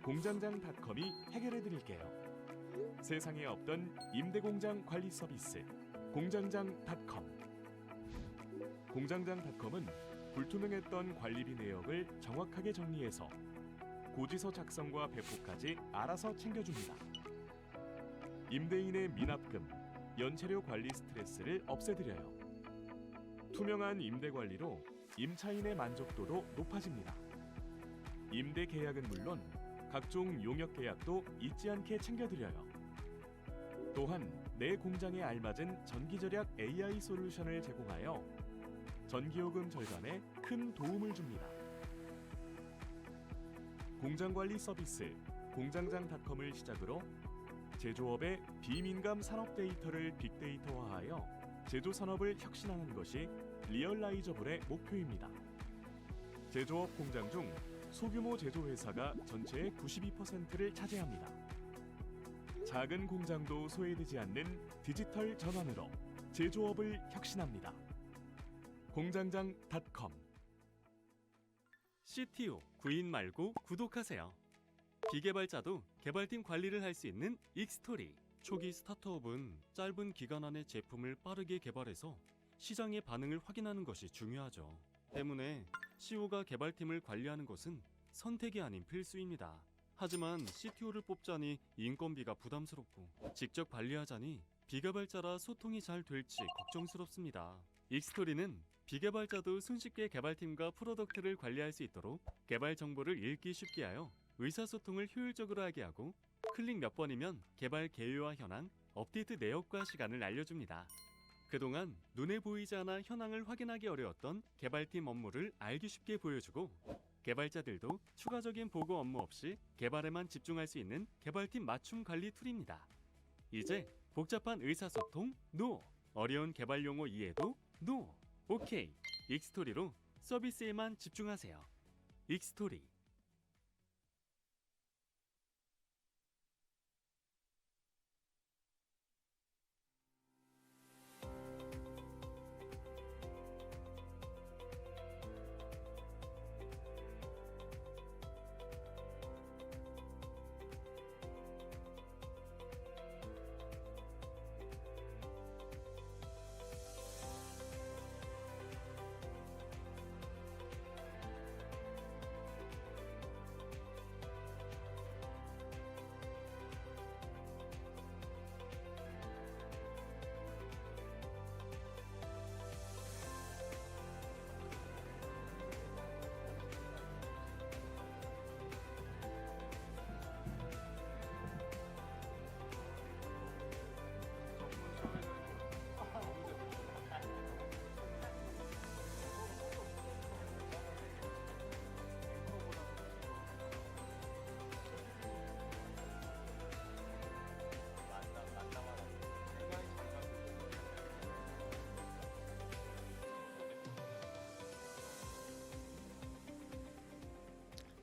공장장닷컴이 해결해 드릴게요. 세상에 없던 임대공장 관리 서비스 공장장닷컴. 공장장닷컴은 불투명했던 관리비 내역을 정확하게 정리해서 고지서 작성과 배포까지 알아서 챙겨줍니다. 임대인의 미납금, 연체료 관리 스트레스를 없애드려요. 투명한 임대 관리로 임차인의 만족도도 높아집니다. 임대 계약은 물론 각종 용역 계약도 잊지 않게 챙겨드려요. 또한 내 공장에 알맞은 전기절약 AI 솔루션을 제공하여 전기요금 절감에 큰 도움을 줍니다. 공장관리 서비스 공장장닷컴을 시작으로 제조업의 비민감 산업 데이터를 빅데이터화하여 제조 산업을 혁신하는 것이 리얼라이저블의 목표입니다. 제조업 공장 중 소규모 제조회사가 전체의 92%를 차지합니다. 작은 공장도 소외되지 않는 디지털 전환으로 제조업을 혁신합니다. 공장장닷컴. CTO 구인 말고 구독하세요. 비개발자도 개발팀 관리를 할 수 있는 익스토리. 초기 스타트업은 짧은 기간 안에 제품을 빠르게 개발해서 시장의 반응을 확인하는 것이 중요하죠. 때문에 CEO가 개발팀을 관리하는 것은 선택이 아닌 필수입니다. 하지만 CTO를 뽑자니 인건비가 부담스럽고 직접 관리하자니 비개발자라 소통이 잘 될지 걱정스럽습니다. 익스토리는 비개발자도 손쉽게 개발팀과 프로덕트를 관리할 수 있도록 개발 정보를 읽기 쉽게 하여 의사소통을 효율적으로 하게 하고 클릭 몇 번이면 개발 개요와 현황, 업데이트 내역과 시간을 알려줍니다. 그동안 눈에 보이지 않아 현황을 확인하기 어려웠던 개발팀 업무를 알기 쉽게 보여주고 개발자들도 추가적인 보고 업무 없이 개발에만 집중할 수 있는 개발팀 맞춤 관리 툴입니다. 이제 복잡한 의사소통 NO! 어려운 개발 용어 이해도 NO! 오케이! 익스토리로 서비스에만 집중하세요. 익스토리.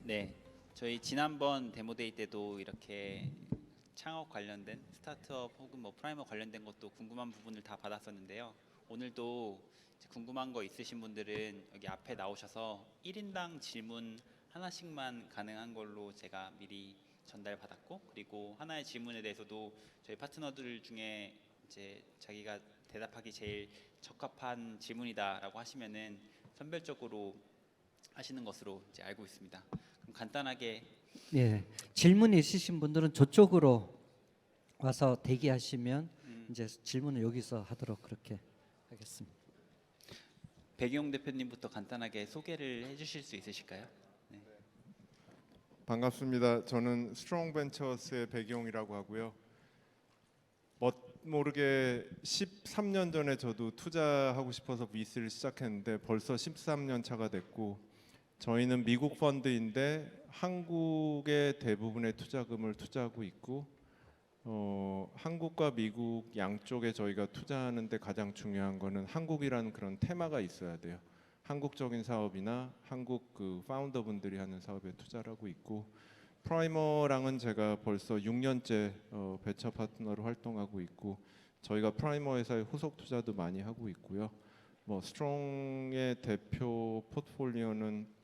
네, 저희 지난번 데모데이 때도 이렇게 창업 관련된 스타트업 혹은 뭐 프라이머 관련된 것도 궁금한 부분을 다 받았었는데요. 오늘도 이제 궁금한 거 있으신 분들은 여기 앞에 나오셔서 1인당 질문 하나씩만 가능한 걸로 제가 미리 전달받았고, 그리고 하나의 질문에 대해서도 저희 파트너들 중에 이제 자기가 대답하기 제일 적합한 질문이다라고 하시면은 선별적으로 하시는 것으로 이제 알고 있습니다. 그럼 간단하게 예, 질문이 있으신 분들은 저쪽으로 와서 대기하시면 이제 질문을 여기서 하도록 그렇게 하겠습니다. 백이용 대표님부터 간단하게 소개를 해주실 수 있으실까요? 네. 반갑습니다. 저는 스트롱벤처스의 백이용이라고 하고요. 모르게 13년 전에 저도 투자하고 싶어서 VC를 시작했는데 벌써 13년 차가 됐고, 저희는 미국 펀드인데 한국의 대부분의 투자금을 투자하고 있고, 한국과 미국 양쪽에 저희가 투자하는데 가장 중요한 거는 한국이라는 그런 테마가 있어야 돼요. 한국적인 사업이나 한국 그 파운더분들이 하는 사업에 투자를 하고 있고, 프라이머랑은 제가 벌써 6년째 베처 파트너로 활동하고 있고, 저희가 프라이머 회사에 후속 투자도 많이 하고 있고요. 뭐 스트롱의 대표 포트폴리오는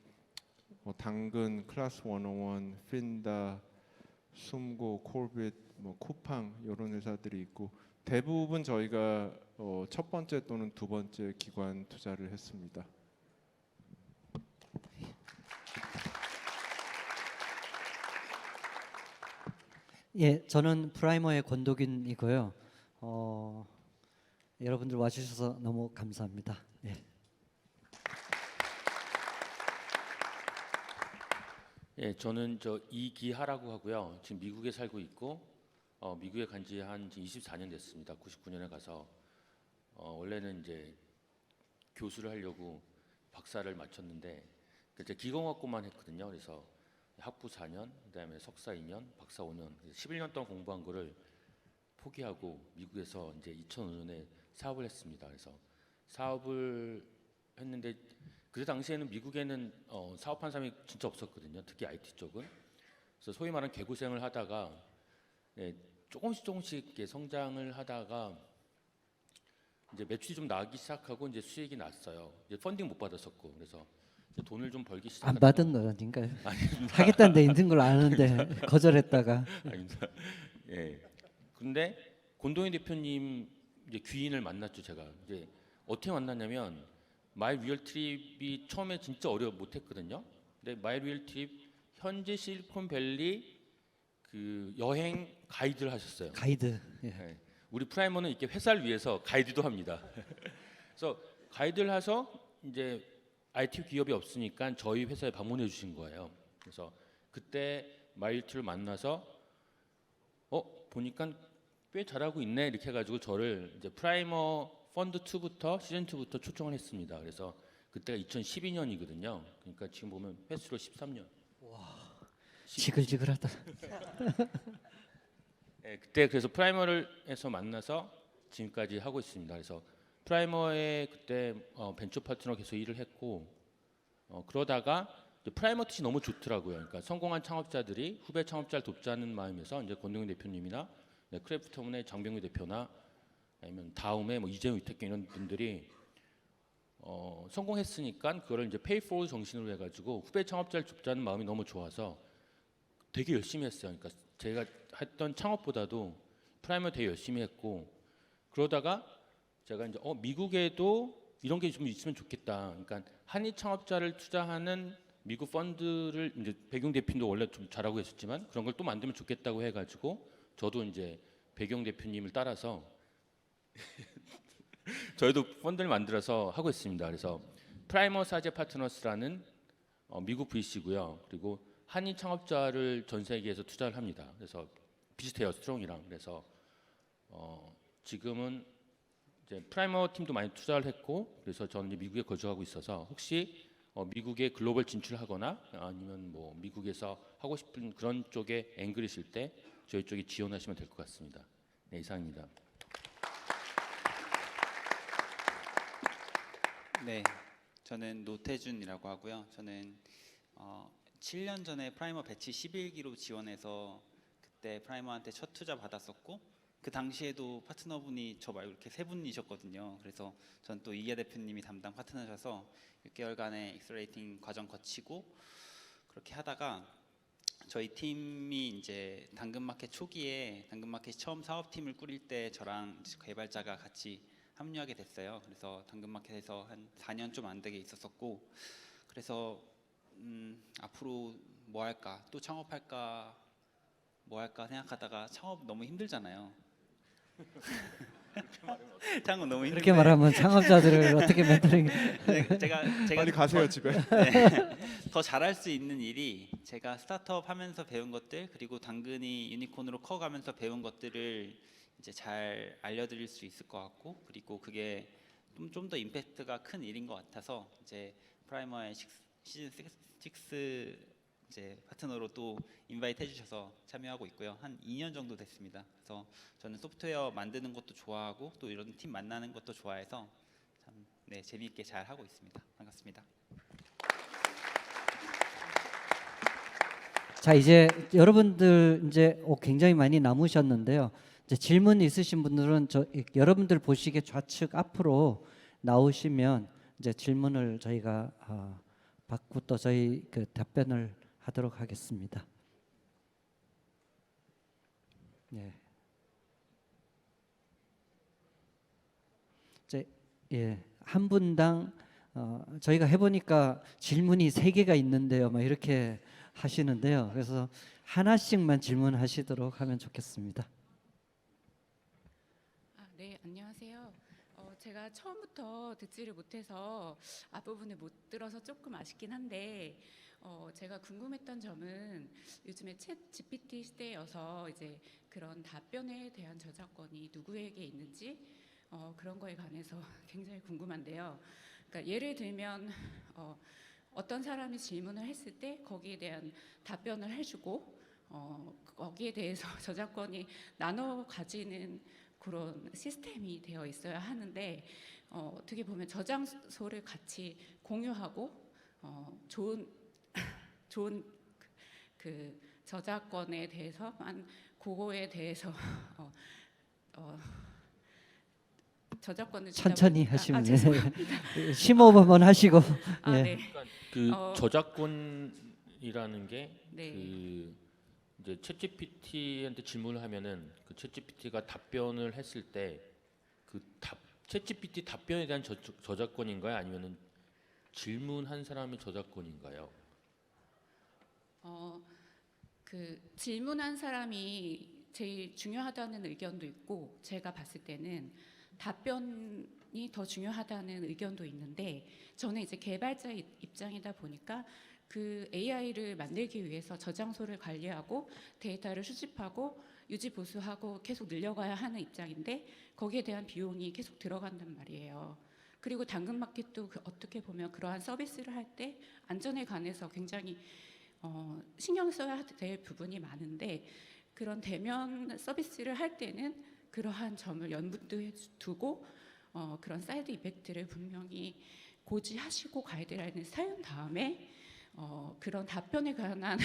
뭐 당근, 클래스 101, 핀다, 숨고, 콜빗, 뭐 쿠팡 이런 회사들이 있고 대부분 저희가 첫 번째 또는 두 번째 기관 투자를 했습니다. 예, 저는 프라이머의 권도균이고요. 여러분들 와주셔서 너무 감사합니다. 예. 예, 저는 저 이기하라고 하고요. 지금 미국에 살고 있고 미국에 간 지 한 24년 됐습니다. 99년에 가서 원래는 이제 교수를 하려고 박사를 마쳤는데 이제 기공학과만 했거든요. 그래서 학부 4년, 그다음에 석사 2년, 박사 5년, 11년 동안 공부한 거를 포기하고 미국에서 이제 2005년에 사업을 했습니다. 그래서 사업을 했는데 그 당시에는 미국에는 사업한 사람이 진짜 없었거든요. 특히 IT 쪽은. 그래서 소위 말하는 개구생을 하다가 조금씩 이렇게 성장을 하다가 이제 매출이 좀 나기 시작하고 이제 수익이 났어요. 이제 펀딩 못 받았었고 그래서 이제 돈을 좀 벌기 안 시작하다. 받은 거 아닌가요? 하겠다는 데 있는 걸 아는데 거절했다가. 아닙니다. 예. 근데 권동희 대표님 이제 귀인을 만났죠. 제가 이제 어떻게 만났냐면 마이 리얼 트립이 처음에 진짜 못했거든요. 근데 마이 리얼 트립 현재 실리콘밸리 그 여행 가이드를 하셨어요. 가이드. 예. 예. 우리 프라이머는 이렇게 회사를 위해서 가이드도 합니다. 그래서 가이드를 해서 이제 IT 기업이 없으니까 저희 회사에 방문해 주신 거예요. 그래서 그때 마일트를 만나서 보니까 꽤 잘하고 있네 이렇게 해가지고 저를 이제 프라이머 펀드 2부터 시즌 2부터 초청을 했습니다. 그래서 그때가 2012년이거든요. 그러니까 지금 보면 횟수로 13년. 지글지글하다. 네, 그때 그래서 프라이머를에서 만나서 지금까지 하고 있습니다. 그래서 프라이머에 그때 벤처 파트너 계속 일을 했고 그러다가 이제 프라이머 뜻이 너무 좋더라고요. 그러니까 성공한 창업자들이 후배 창업자를 돕자는 마음에서 이제 권동희 대표님이나 크래프톤의 장병규 대표나 아니면 다음에 뭐 이재용 위태경 이런 분들이 성공했으니까 그거를 이제 페이 포워드 정신으로 해가지고 후배 창업자를 돕자는 마음이 너무 좋아서 되게 열심히 했어요. 그러니까 제가 했던 창업보다도 프라이머 되게 열심히 했고 그러다가 제가 이제 미국에도 이런 게 좀 있으면 좋겠다. 그러니까 한인 창업자를 투자하는 미국 펀드를 이제 배경 대표님도 원래 좀 잘하고 계셨지만 그런 걸 또 만들면 좋겠다고 해가지고 저도 이제 배경 대표님을 따라서 저희도 펀드를 만들어서 하고 있습니다. 그래서 프라이머 사제 파트너스라는 미국 VC고요. 그리고 한인 창업자를 전 세계에서 투자를 합니다. 그래서 비슷해요, 스트롱이랑. 그래서 지금은 이제 프라이머 팀도 많이 투자를 했고, 그래서 저는 이제 미국에 거주하고 있어서 혹시 미국에 글로벌 진출하거나 아니면 뭐 미국에서 하고 싶은 그런 쪽에 앵글이실 때 저희 쪽에 지원하시면 될 것 같습니다. 네, 이상입니다. 네, 저는 노태준이라고 하고요. 저는 7년 전에 프라이머 배치 11기로 지원해서 그때 프라이머한테 첫 투자 받았었고 그 당시에도 파트너분이 저 말고 이렇게 세 분이셨거든요. 그래서 전 또 이기아 대표님이 담당 파트너셔서 6개월간의 익셀레이팅 과정 거치고 그렇게 하다가 저희 팀이 이제 당근마켓 초기에 당근마켓 처음 사업팀을 꾸릴 때 저랑 개발자가 같이 합류하게 됐어요. 그래서 당근마켓에서 한 4년 좀 안 되게 있었었고 그래서 앞으로 뭐 할까 또 창업할까 뭐 할까 생각하다가 창업 너무 힘들잖아요. 창업 너무 힘든데 그렇게 말하면 창업자들을 어떻게 mentoring? 제가 빨리 가세요 집에. 네, 더 잘할 수 있는 일이 제가 스타트업 하면서 배운 것들 그리고 당근이 유니콘으로 커가면서 배운 것들을 이제 잘 알려드릴 수 있을 것 같고 그리고 그게 좀 더 임팩트가 큰 일인 것 같아서 이제 프라이머의 시즌 6 이제 파트너로 또 인바이트 해주셔서 참여하고 있고요. 한 2년 정도 됐습니다. 그래서 저는 소프트웨어 만드는 것도 좋아하고 또 이런 팀 만나는 것도 좋아해서 참 네, 재미있게 잘 하고 있습니다. 반갑습니다. 자, 이제 여러분들 이제 굉장히 많이 남으셨는데요. 이제 질문 있으신 분들은 여러분들 보시기에 좌측 앞으로 나오시면 이제 질문을 저희가 받고 또 저희 그 답변을 하도록 하겠습니다. 예. 이제 한 분당 저희가 해보니까 질문이 3개가 있는데요. 막 이렇게 하시는데요. 그래서 하나씩만 질문하시도록 하면 좋겠습니다. 네, 안녕하세요. 제가 처음부터 듣지를 못해서 앞부분을 못 들어서 조금 아쉽긴 한데 제가 궁금했던 점은 요즘에 챗 GPT 시대여서 이제 그런 답변에 대한 저작권이 누구에게 있는지 그런 거에 관해서 굉장히 궁금한데요. 그러니까 예를 들면 어떤 사람이 질문을 했을 때 거기에 대한 답변을 해주고 거기에 대해서 저작권이 나눠 가지는 그런 시스템이 되어 있어야 하는데 어떻게 보면 저장소를 같이 공유하고 좋은 그 저작권에 대해서만 그거에 대해서 저작권을 주다 천천히 보니까- 하시면 죄송합니다. 심호흡 한번 하시고 예. 네. 그 어, 저작권이라는 게 네. 그 이제 챗GPT한테 질문을 하면은 그 챗GPT가 답변을 했을 때 그 챗GPT 답변에 대한 저작권인가요? 아니면은 질문한 사람의 저작권인가요? 그 질문한 사람이 제일 중요하다는 의견도 있고 제가 봤을 때는 답변이 더 중요하다는 의견도 있는데 저는 이제 개발자 입장이다 보니까 그 AI를 만들기 위해서 저장소를 관리하고 데이터를 수집하고 유지 보수하고 계속 늘려가야 하는 입장인데 거기에 대한 비용이 계속 들어간단 말이에요. 그리고 당근마켓도 어떻게 보면 그러한 서비스를 할 때 안전에 관해서 굉장히 신경 써야 될 부분이 많은데 그런 대면 서비스를 할 때는 그러한 점을 염두에 두고 그런 사이드 이펙트를 분명히 고지하시고 가이드라인을 세운 다음에 그런 답변에 관한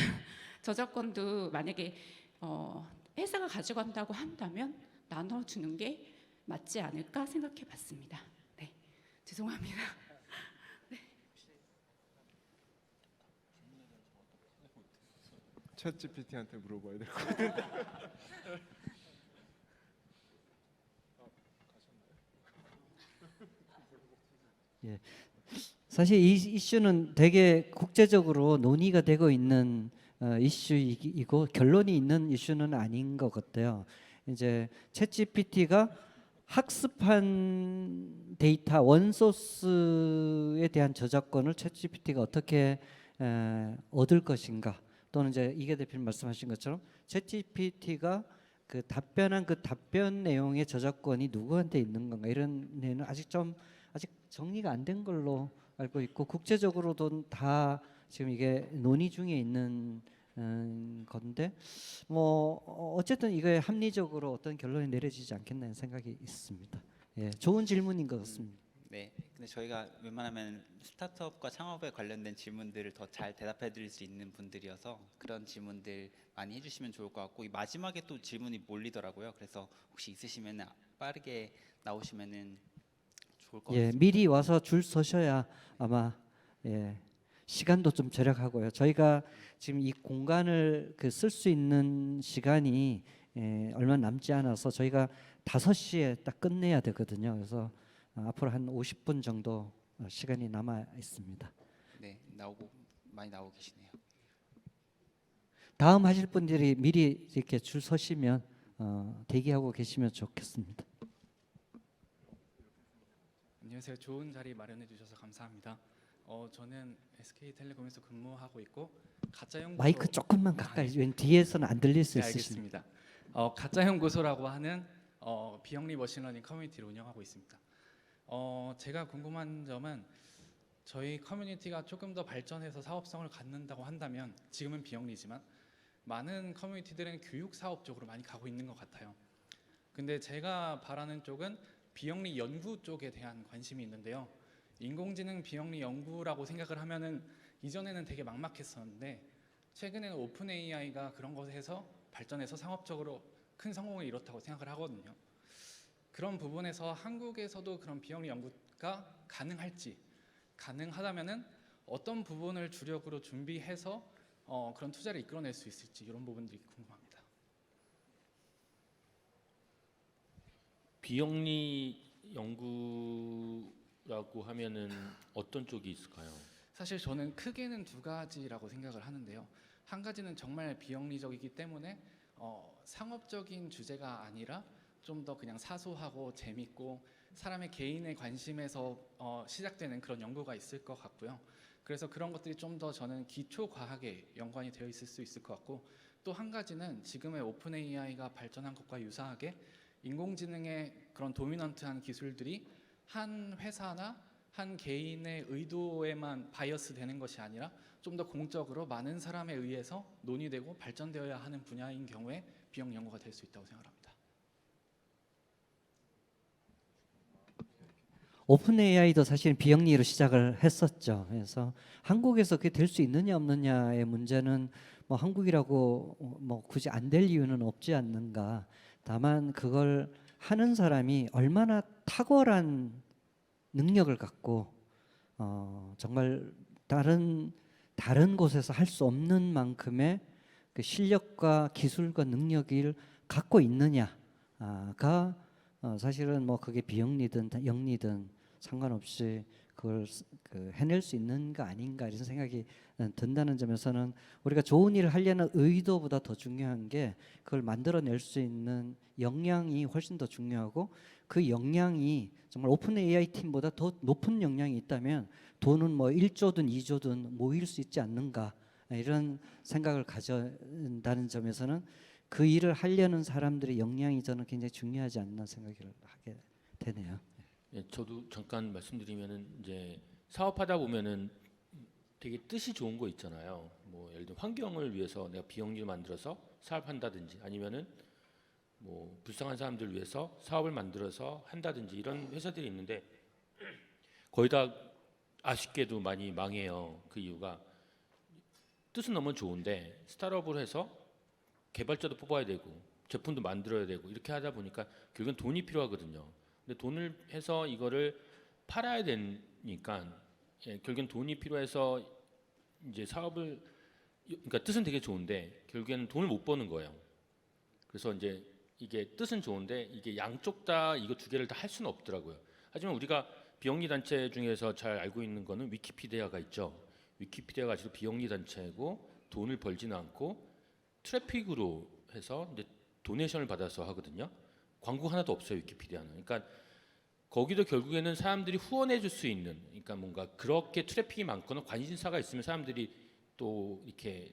저작권도 만약에 회사가 가져간다고 한다면 나눠주는 게 맞지 않을까 생각해 봤습니다. 네, 죄송합니다. 챗 GPT한테 물어봐야 될 것 같아요. 사실 이 이슈는 되게 국제적으로 논의가 되고 있는 이슈이고 결론이 있는 이슈는 아닌 것 같아요. 이제 챗GPT가 학습한 데이터 원소스에 대한 저작권을 챗GPT가 어떻게 얻을 것인가, 또는 이제 이계 대표님 말씀하신 것처럼 챗GPT가 그 답변한 그 답변 내용의 저작권이 누구한테 있는 건가, 이런 데는 아직 정리가 안 된 걸로 알고 있고 국제적으로도 다 지금 이게 논의 중에 있는 건데 뭐 어쨌든 이거에 합리적으로 어떤 결론이 내려지지 않겠나 생각이 있습니다. 예, 좋은 질문인 것 같습니다. 네. 근데 저희가 웬만하면 스타트업과 창업에 관련된 질문들을 더 잘 대답해 드릴 수 있는 분들이어서 그런 질문들 많이 해주시면 좋을 것 같고 이 마지막에 또 질문이 몰리더라고요. 그래서 혹시 있으시면 빠르게 나오시면은 좋을 것 예, 같습니다. 미리 와서 줄 서셔야 아마 시간도 좀 절약하고요. 저희가 지금 이 공간을 쓸 수 있는 시간이 얼마 남지 않아서 저희가 5시에 딱 끝내야 되거든요. 그래서 앞으로 한 50분 정도 시간이 남아 있습니다. 네, 많이 나오고 계시네요. 다음 하실 분들이 미리 이렇게 줄 서시면 대기하고 계시면 좋겠습니다. 안녕하세요. 좋은 자리 마련해 주셔서 감사합니다. 저는 SK텔레콤에서 근무하고 있고 가짜 연구소 마이크 조금만 가까이, 왠 뒤에서는 안 들릴 수 네, 있으십니다. 알겠습니다. 가짜 연구소라고 하는 비영리 머신러닝 커뮤니티를 운영하고 있습니다. 제가 궁금한 점은 저희 커뮤니티가 조금 더 발전해서 사업성을 갖는다고 한다면 지금은 비영리지만 많은 커뮤니티들은 교육 사업 쪽으로 많이 가고 있는 것 같아요. 근데 제가 바라는 쪽은 비영리 연구 쪽에 대한 관심이 있는데요. 인공지능 비영리 연구라고 생각을 하면은 이전에는 되게 막막했었는데 최근에는 오픈 AI가 그런 것에서 발전해서 상업적으로 큰 성공을 이뤘다고 생각을 하거든요. 그런 부분에서 한국에서도 그런 비영리 연구가 가능할지, 가능하다면은 어떤 부분을 주력으로 준비해서 그런 투자를 이끌어낼 수 있을지 이런 부분들이 궁금합니다. 비영리 연구라고 하면은 어떤 쪽이 있을까요? 사실 저는 크게는 두 가지라고 생각을 하는데요. 한 가지는 정말 비영리적이기 때문에 상업적인 주제가 아니라 좀 더 그냥 사소하고 재밌고 사람의 개인의 관심에서 시작되는 그런 연구가 있을 것 같고요. 그래서 그런 것들이 좀 더 저는 기초 과학에 연관이 되어 있을 수 있을 것 같고, 또 한 가지는 지금의 오픈 AI가 발전한 것과 유사하게 인공지능의 그런 도미넌트한 기술들이 한 회사나 한 개인의 의도에만 바이어스 되는 것이 아니라 좀 더 공적으로 많은 사람에 의해서 논의되고 발전되어야 하는 분야인 경우에 비영 연구가 될 수 있다고 생각합니다. 오픈 AI도 사실 비영리로 시작을 했었죠. 그래서 한국에서 그게 될 수 있느냐 없느냐의 문제는 뭐 한국이라고 뭐 굳이 안 될 이유는 없지 않는가. 다만 그걸 하는 사람이 얼마나 탁월한 능력을 갖고 정말 다른 곳에서 할 수 없는 만큼의 그 실력과 기술과 능력을 갖고 있느냐가 사실은 뭐 그게 비영리든 영리든 상관없이 그걸 해낼 수 있는가 아닌가 이런 생각이 든다는 점에서는 우리가 좋은 일을 하려는 의도보다 더 중요한 게 그걸 만들어낼 수 있는 역량이 훨씬 더 중요하고, 그 역량이 정말 오픈 AI 팀보다 더 높은 역량이 있다면 돈은 뭐 1조든 2조든 모일 수 있지 않는가 이런 생각을 가진다는 점에서는 그 일을 하려는 사람들의 역량이 저는 굉장히 중요하지 않나 생각을 하게 되네요. 예, 저도 잠깐 말씀드리면은 이제 사업하다 보면은 되게 뜻이 좋은 거 있잖아요. 뭐 예를 들어 환경을 위해서 내가 비영리를 만들어서 사업한다든지, 아니면은 뭐 불쌍한 사람들을 위해서 사업을 만들어서 한다든지 이런 회사들이 있는데 거의 다 아쉽게도 많이 망해요. 그 이유가 뜻은 너무 좋은데 스타트업을 해서 개발자도 뽑아야 되고 제품도 만들어야 되고 이렇게 하다 보니까 결국은 돈이 필요하거든요. 근데 돈을 해서 이거를 팔아야 되니까 결국엔 돈이 필요해서 이제 사업을, 그러니까 뜻은 되게 좋은데 결국에는 돈을 못 버는 거예요. 그래서 이제 이게 뜻은 좋은데 이게 양쪽 다 이거 두 개를 다 할 수는 없더라고요. 하지만 우리가 비영리 단체 중에서 잘 알고 있는 거는 위키피디아가 있죠. 위키피디아가 아직도 비영리 단체고 돈을 벌지는 않고 트래픽으로 해서 이제 도네이션을 받아서 하거든요. 광고 하나도 없어요, 위키피디아는. 그러니까 거기도 결국에는 사람들이 후원해 줄 수 있는, 그러니까 뭔가 그렇게 트래픽이 많거나 관심사가 있으면 사람들이 또 이렇게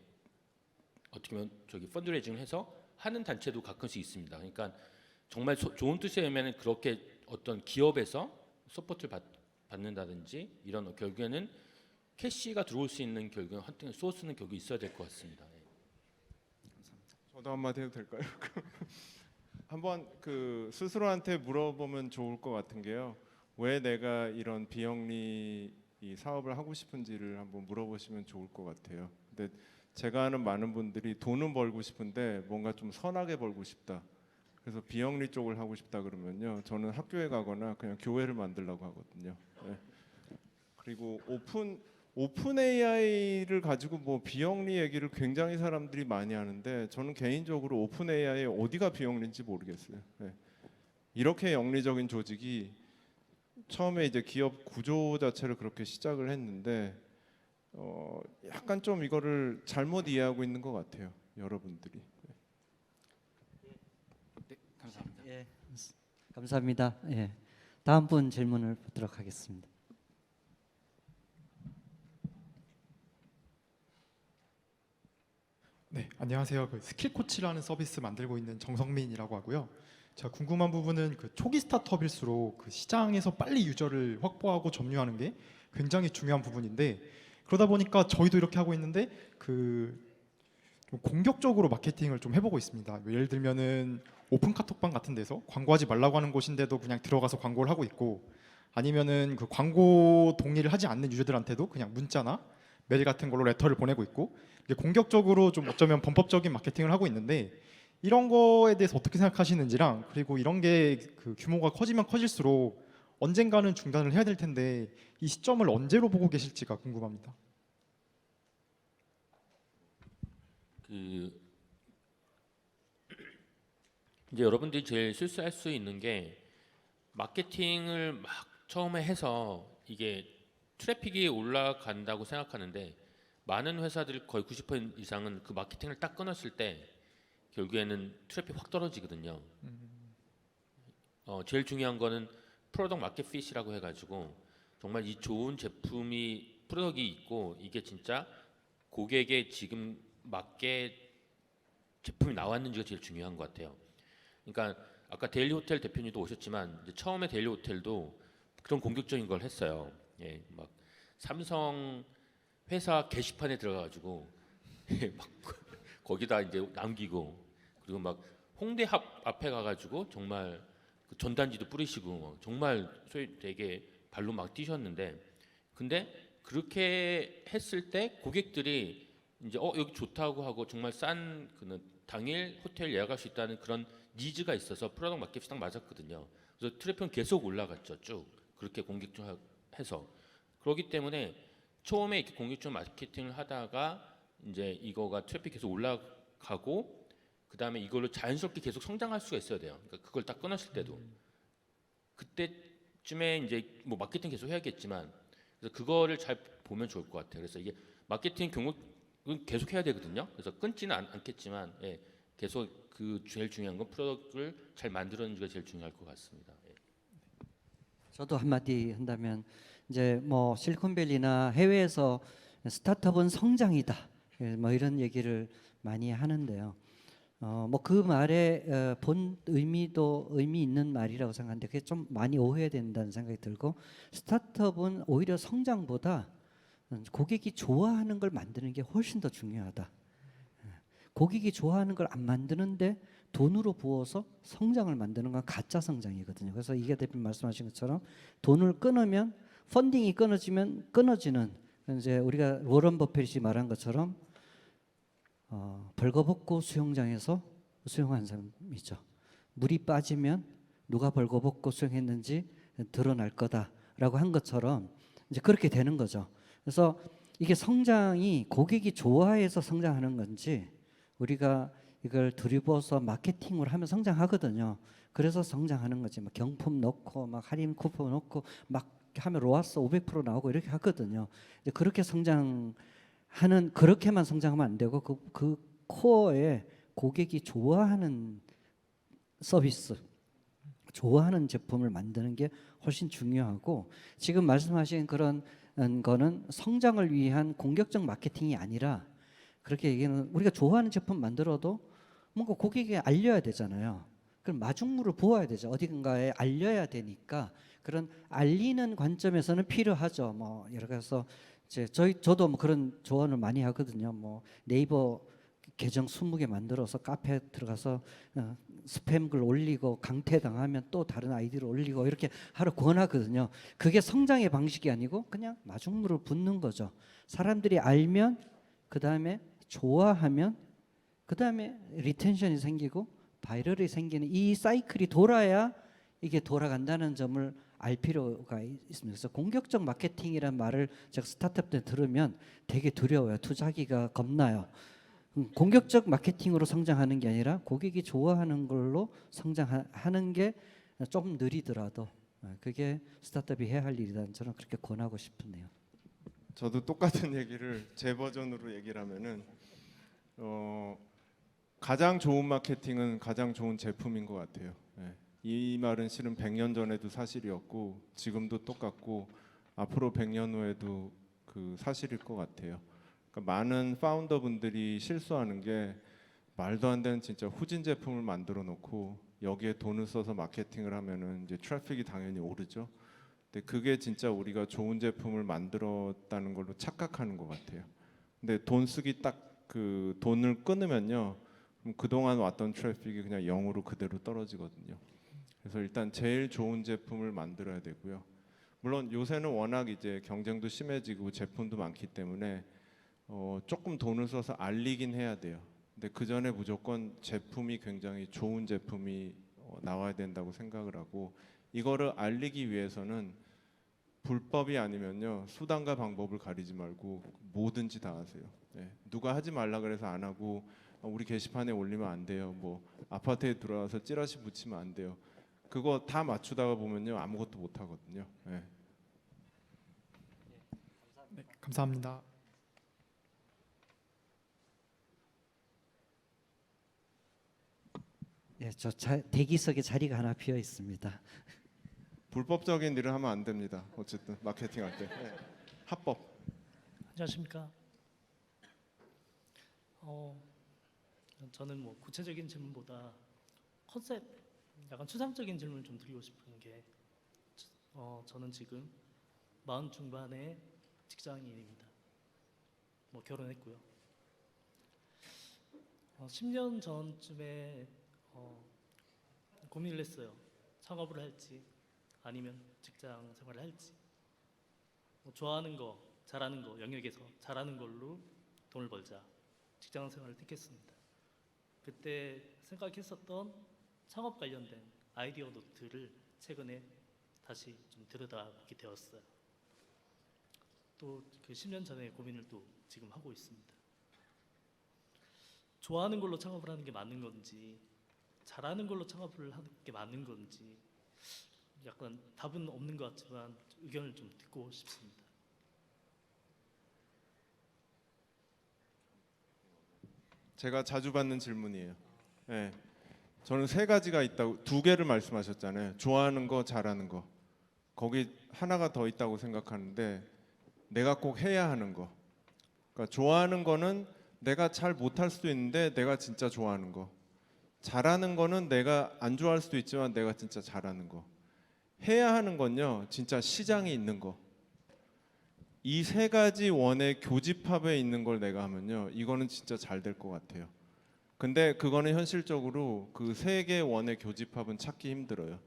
어떻게 보면 저기 펀드레이징을 해서 하는 단체도 가끔씩 있습니다. 그러니까 정말 좋은 뜻이면 그렇게 어떤 기업에서 서포트를 받는다든지 이런, 결국에는 캐시가 들어올 수 있는 결국엔 소스는 결국 있어야 될 것 같습니다. 저도 한마디 해도 될까요? 한번 그 스스로한테 물어보면 좋을 것 같은 게요. 왜 내가 이런 비영리 이 사업을 하고 싶은지를 한번 물어보시면 좋을 것 같아요. 근데 제가 아는 많은 분들이 돈은 벌고 싶은데 뭔가 좀 선하게 벌고 싶다. 그래서 비영리 쪽을 하고 싶다 그러면요. 저는 학교에 가거나 그냥 교회를 만들려고 하거든요. 네. 그리고 오픈 AI를 가지고 뭐 비영리 얘기를 굉장히 사람들이 많이 하는데 저는 개인적으로 오픈 AI의 어디가 비영리인지 모르겠어요. 네. 이렇게 영리적인 조직이 처음에 이제 기업 구조 자체를 그렇게 시작을 했는데 약간 좀 이거를 잘못 이해하고 있는 것 같아요, 여러분들이. 네, 감사합니다. 예, 감사합니다. 예, 다음 분 질문을 받도록 하겠습니다. 네, 안녕하세요. 그 스킬 코치라는 서비스 만들고 있는 정성민이라고 하고요. 제가 궁금한 부분은 그 초기 스타트업일수록 그 시장에서 빨리 유저를 확보하고 점유하는 게 굉장히 중요한 부분인데, 그러다 보니까 저희도 이렇게 하고 있는데 좀 공격적으로 마케팅을 좀 해보고 있습니다. 예를 들면은 오픈 카톡방 같은 데서 광고하지 말라고 하는 곳인데도 그냥 들어가서 광고를 하고 있고, 아니면은 그 광고 동의를 하지 않는 유저들한테도 그냥 문자나 메일 같은 걸로 레터를 보내고 있고, 이게 공격적으로 좀 어쩌면 범법적인 마케팅을 하고 있는데, 이런 거에 대해서 어떻게 생각하시는지랑, 그리고 이런 게 그 규모가 커지면 커질수록 언젠가는 중단을 해야 될 텐데 이 시점을 언제로 보고 계실지가 궁금합니다. 이제 여러분들이 제일 실수할 수 있는 게 마케팅을 막 처음에 해서 이게 트래픽이 올라간다고 생각하는데 많은 회사들 거의 90% 이상은 그 마케팅을 딱 끊었을 때 결국에는 트래픽 확 떨어지거든요. 제일 중요한 거는 프로덕트 마켓 핏이라고 해가지고 정말 이 좋은 제품이 프로덕트이 있고 이게 진짜 고객에 지금 맞게 제품이 나왔는지가 제일 중요한 것 같아요. 그러니까 아까 데일리 호텔 대표님도 오셨지만 이제 처음에 데일리 호텔도 그런 공격적인 걸 했어요. 예, 막 삼성 회사 게시판에 들어가가지고 막 거기다 이제 남기고 그리고 막 홍대 앞에 가가지고 정말 그 전단지도 뿌리시고 정말 소위 되게 발로 막 뛰셨는데 근데 그렇게 했을 때 고객들이 이제 여기 좋다고 하고 정말 싼 그 당일 호텔 예약할 수 있다는 그런 니즈가 있어서 프로덕트 마켓이 딱 맞았거든요. 그래서 트래픽은 계속 올라갔죠. 쭉 그렇게 공격적 해서 그렇기 때문에 처음에 이렇게 공격적 마케팅을 하다가 이제 이거가 트래픽 계속 올라가고 그 다음에 이걸로 자연스럽게 계속 성장할 수가 있어야 돼요. 그러니까 그걸 딱 끊었을 때도 그때쯤에 이제 뭐 마케팅 계속 해야겠지만 그래서 그거를 잘 보면 좋을 것 같아요. 그래서 이게 마케팅 경력은 계속 해야 되거든요. 그래서 끊지는 않겠지만 예, 계속 그 제일 중요한 건 프로덕트를 잘 만들었는지가 제일 중요할 것 같습니다. 예. 저도 한마디 한다면 이제 뭐 실리콘밸리나 해외에서 스타트업은 성장이다. 예, 뭐 이런 얘기를 많이 하는데요. 뭐 그 말에 본 의미도 의미 있는 말이라고 생각하는데 그게 좀 많이 오해된다는 생각이 들고 스타트업은 오히려 성장보다 고객이 좋아하는 걸 만드는 게 훨씬 더 중요하다. 고객이 좋아하는 걸 안 만드는데 돈으로 부어서 성장을 만드는 건 가짜 성장이거든요. 그래서 이게 대표님 말씀하신 것처럼 돈을 끊으면 펀딩이 끊어지는 이제 우리가 워런 버핏이 말한 것처럼 벌거벗고 수영장에서 수영한 사람이죠. 물이 빠지면 누가 벌거벗고 수영했는지 드러날 거다라고 한 것처럼 이제 그렇게 되는 거죠. 그래서 이게 성장이 고객이 좋아해서 성장하는 건지 우리가 이걸 들이부어서 마케팅을 하면 성장하거든요. 그래서 성장하는 거지. 막 경품 넣고 막 할인 쿠폰 넣고 막 하면 로아스 500% 나오고 이렇게 하거든요. 그렇게 그렇게만 성장하면 안 되고 그 코어에 고객이 좋아하는 서비스, 좋아하는 제품을 만드는 게 훨씬 중요하고 지금 말씀하신 그런 거는 성장을 위한 공격적 마케팅이 아니라 그렇게 얘기는 우리가 좋아하는 제품 만들어도 뭔가 고객에게 알려야 되잖아요. 그럼 마중물을 부어야 되죠. 어딘가에 알려야 되니까 그런 알리는 관점에서는 필요하죠. 뭐 여러 가지서 이제 저도 뭐 그런 조언을 많이 하거든요. 뭐 네이버 계정 20개 만들어서 카페에 들어가서 스팸 글 올리고 강퇴당하면 또 다른 아이디를 올리고 이렇게 하러 권하거든요. 그게 성장의 방식이 아니고 그냥 마중물을 붓는 거죠. 사람들이 알면 그 다음에 좋아하면 그 다음에 리텐션이 생기고 바이럴이 생기는 이 사이클이 돌아야 이게 돌아간다는 점을 알 필요가 있습니다. 그래서 공격적 마케팅이라는 말을 제가 스타트업 때 들으면 되게 두려워요. 투자하기가 겁나요. 공격적 마케팅으로 성장하는 게 아니라 고객이 좋아하는 걸로 성장하는 게 좀 느리더라도 그게 스타트업이 해야 할 일이라는 저는 그렇게 권하고 싶네요. 저도 똑같은 얘기를 제 버전으로 얘기를 하면은 가장 좋은 마케팅은 가장 좋은 제품인 것 같아요. 예. 이 말은 실은 100년 전에도 사실이었고 지금도 똑같고 앞으로 100년 후에도 그 사실일 것 같아요. 그러니까 많은 파운더 분들이 실수하는 게 말도 안 되는 진짜 후진 제품을 만들어 놓고 여기에 돈을 써서 마케팅을 하면은 이제 트래픽이 당연히 오르죠. 근데 그게 진짜 우리가 좋은 제품을 만들었다는 걸로 착각하는 것 같아요. 근데 돈 쓰기 딱 그 돈을 끊으면요, 그럼 그동안 왔던 트래픽이 그냥 0으로 그대로 떨어지거든요. 그래서 일단 제일 좋은 제품을 만들어야 되고요. 물론 요새는 워낙 이제 경쟁도 심해지고 제품도 많기 때문에 조금 돈을 써서 알리긴 해야 돼요. 근데 그 전에 무조건 제품이 굉장히 좋은 제품이 나와야 된다고 생각을 하고 이거를 알리기 위해서는 불법이 아니면요 수단과 방법을 가리지 말고 뭐든지 다 하세요. 네. 누가 하지 말라 그래서 안 하고 우리 게시판에 올리면 안 돼요. 뭐 아파트에 들어와서 찌라시 붙이면 안 돼요. 그거 다 맞추다가 보면요 아무것도 못 하거든요. 예. 네, 감사합니다. 예, 대기석에 자리가 하나 비어 있습니다. 불법적인 일을 하면 안 됩니다. 어쨌든 마케팅할 때 예. 합법. 안녕하십니까. 저는 뭐 구체적인 질문보다 컨셉, 약간 추상적인 질문을 좀 드리고 싶은 게, 저는 지금 40 중반의 직장인입니다. 뭐 결혼했고요. 10년 전쯤에 고민을 했어요. 창업을 할지 아니면 직장 생활을 할지. 뭐 좋아하는 거, 잘하는 거, 영역에서 잘하는 걸로 돈을 벌자. 직장 생활을 택했습니다. 그때 생각했었던 창업 관련된 아이디어 노트를 최근에 다시 좀 들여다보게 되었어요. 또 그 10년 전에 고민을 또 지금 하고 있습니다. 좋아하는 걸로 창업을 하는 게 맞는 건지, 잘하는 걸로 창업을 하는 게 맞는 건지, 약간 답은 없는 것 같지만 의견을 좀 듣고 싶습니다. 제가 자주 받는 질문이에요. 예. 저는 세 가지가 있다고, 두 개를 말씀하셨잖아요. 좋아하는 거, 잘하는 거. 거기 하나가 더 있다고 생각하는데 내가 꼭 해야 하는 거. 그러니까 좋아하는 거는 내가 잘 못할 수도 있는데 내가 진짜 좋아하는 거. 잘하는 거는 내가 안 좋아할 수도 있지만 내가 진짜 잘하는 거. 해야 하는 건요, 진짜 시장이 있는 거. 이 세 가지 원의 교집합에 있는 걸 내가 하면요, 이거는 진짜 잘 될 것 같아요. 근데 그거는 현실적으로 그 세 개 원의 교집합은 찾기 힘들어요.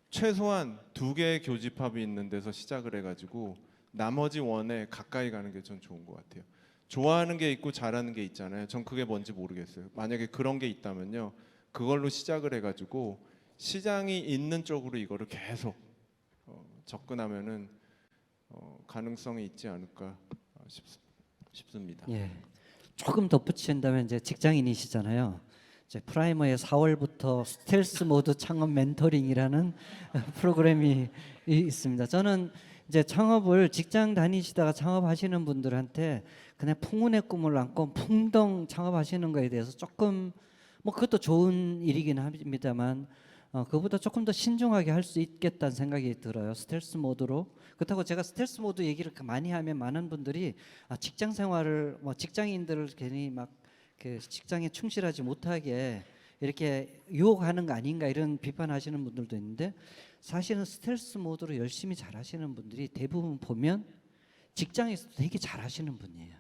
최소한 두 개의 교집합이 있는 데서 시작을 해가지고 나머지 원에 가까이 가는 게 전 좋은 것 같아요. 좋아하는 게 있고 잘하는 게 있잖아요. 전 그게 뭔지 모르겠어요. 만약에 그런 게 있다면요, 그걸로 시작을 해가지고 시장이 있는 쪽으로 이거를 계속 접근하면은 가능성이 있지 않을까 싶습니다. 예. 조금 덧붙인다면 이제 직장인이시잖아요. 이제 프라이머의 4월부터 스텔스 모드 창업 멘토링이라는 프로그램이 있습니다. 저는 이제 창업을 직장 다니시다가 창업하시는 분들한테 그냥 풍운의 꿈을 안고 풍덩 창업하시는 거에 대해서 조금 뭐 그것도 좋은 일이긴 합니다만 그보다 조금 더 신중하게 할 수 있겠다는 생각이 들어요. 스텔스 모드로. 그렇다고 제가 스텔스 모드 얘기를 많이 하면 많은 분들이 직장 생활을 뭐 직장인들을 괜히 막 그 직장에 충실하지 못하게 이렇게 유혹하는 거 아닌가 이런 비판하시는 분들도 있는데, 사실은 스텔스 모드로 열심히 잘하시는 분들이 대부분 보면 직장에서도 되게 잘하시는 분이에요.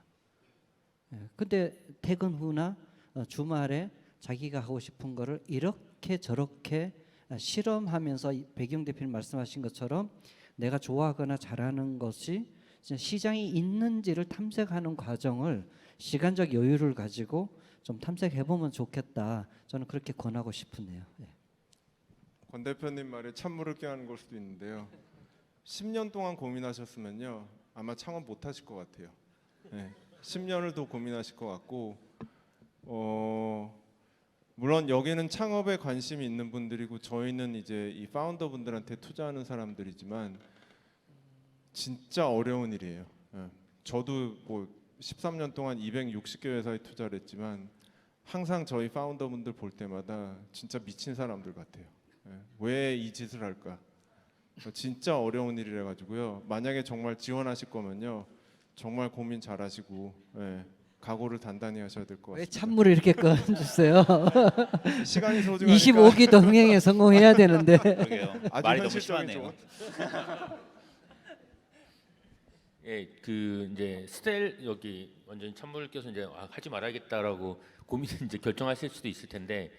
근데 퇴근 후나 주말에 자기가 하고 싶은 거를 이렇게 저렇게 실험하면서 백영 대표님 말씀하신 것처럼 내가 좋아하거나 잘하는 것이 시장이 있는지를 탐색하는 과정을 시간적 여유를 가지고 좀 탐색해 보면 좋겠다. 저는 그렇게 권하고 싶네요. 권 대표님 말에 찬물을 껴안은 걸 수도 있는데요. 10년 동안 고민하셨으면요, 아마 창업 못 하실 것 같아요. 10년을 더 고민하실 것 같고, 물론 여기는 창업에 관심이 있는 분들이고 저희는 이제 이 파운더 분들한테 투자하는 사람들이지만 진짜 어려운 일이에요. 저도 뭐 13년 동안 260개 회사에 투자를 했지만 항상 저희 파운더 분들 볼 때마다 진짜 미친 사람들 같아요. 왜 이 짓을 할까? 진짜 어려운 일이라 가지고요. 만약에 정말 지원하실 거면요, 정말 고민 잘하시고 각오를 단단히 하셔야 될 것 왜 같습니다. 찬물을 이렇게 꺼주세요? 시간이 소중하니까 25기도 흥행에 성공해야 되는데. 그러게요. 아주 말이 너무 현실적인 심하네요. 예, 그 이제 스텔 여기 완전히 찬물을 껴서 이제 하지 말아야겠다라고 고민을 이제 결정하실 수도 있을 텐데,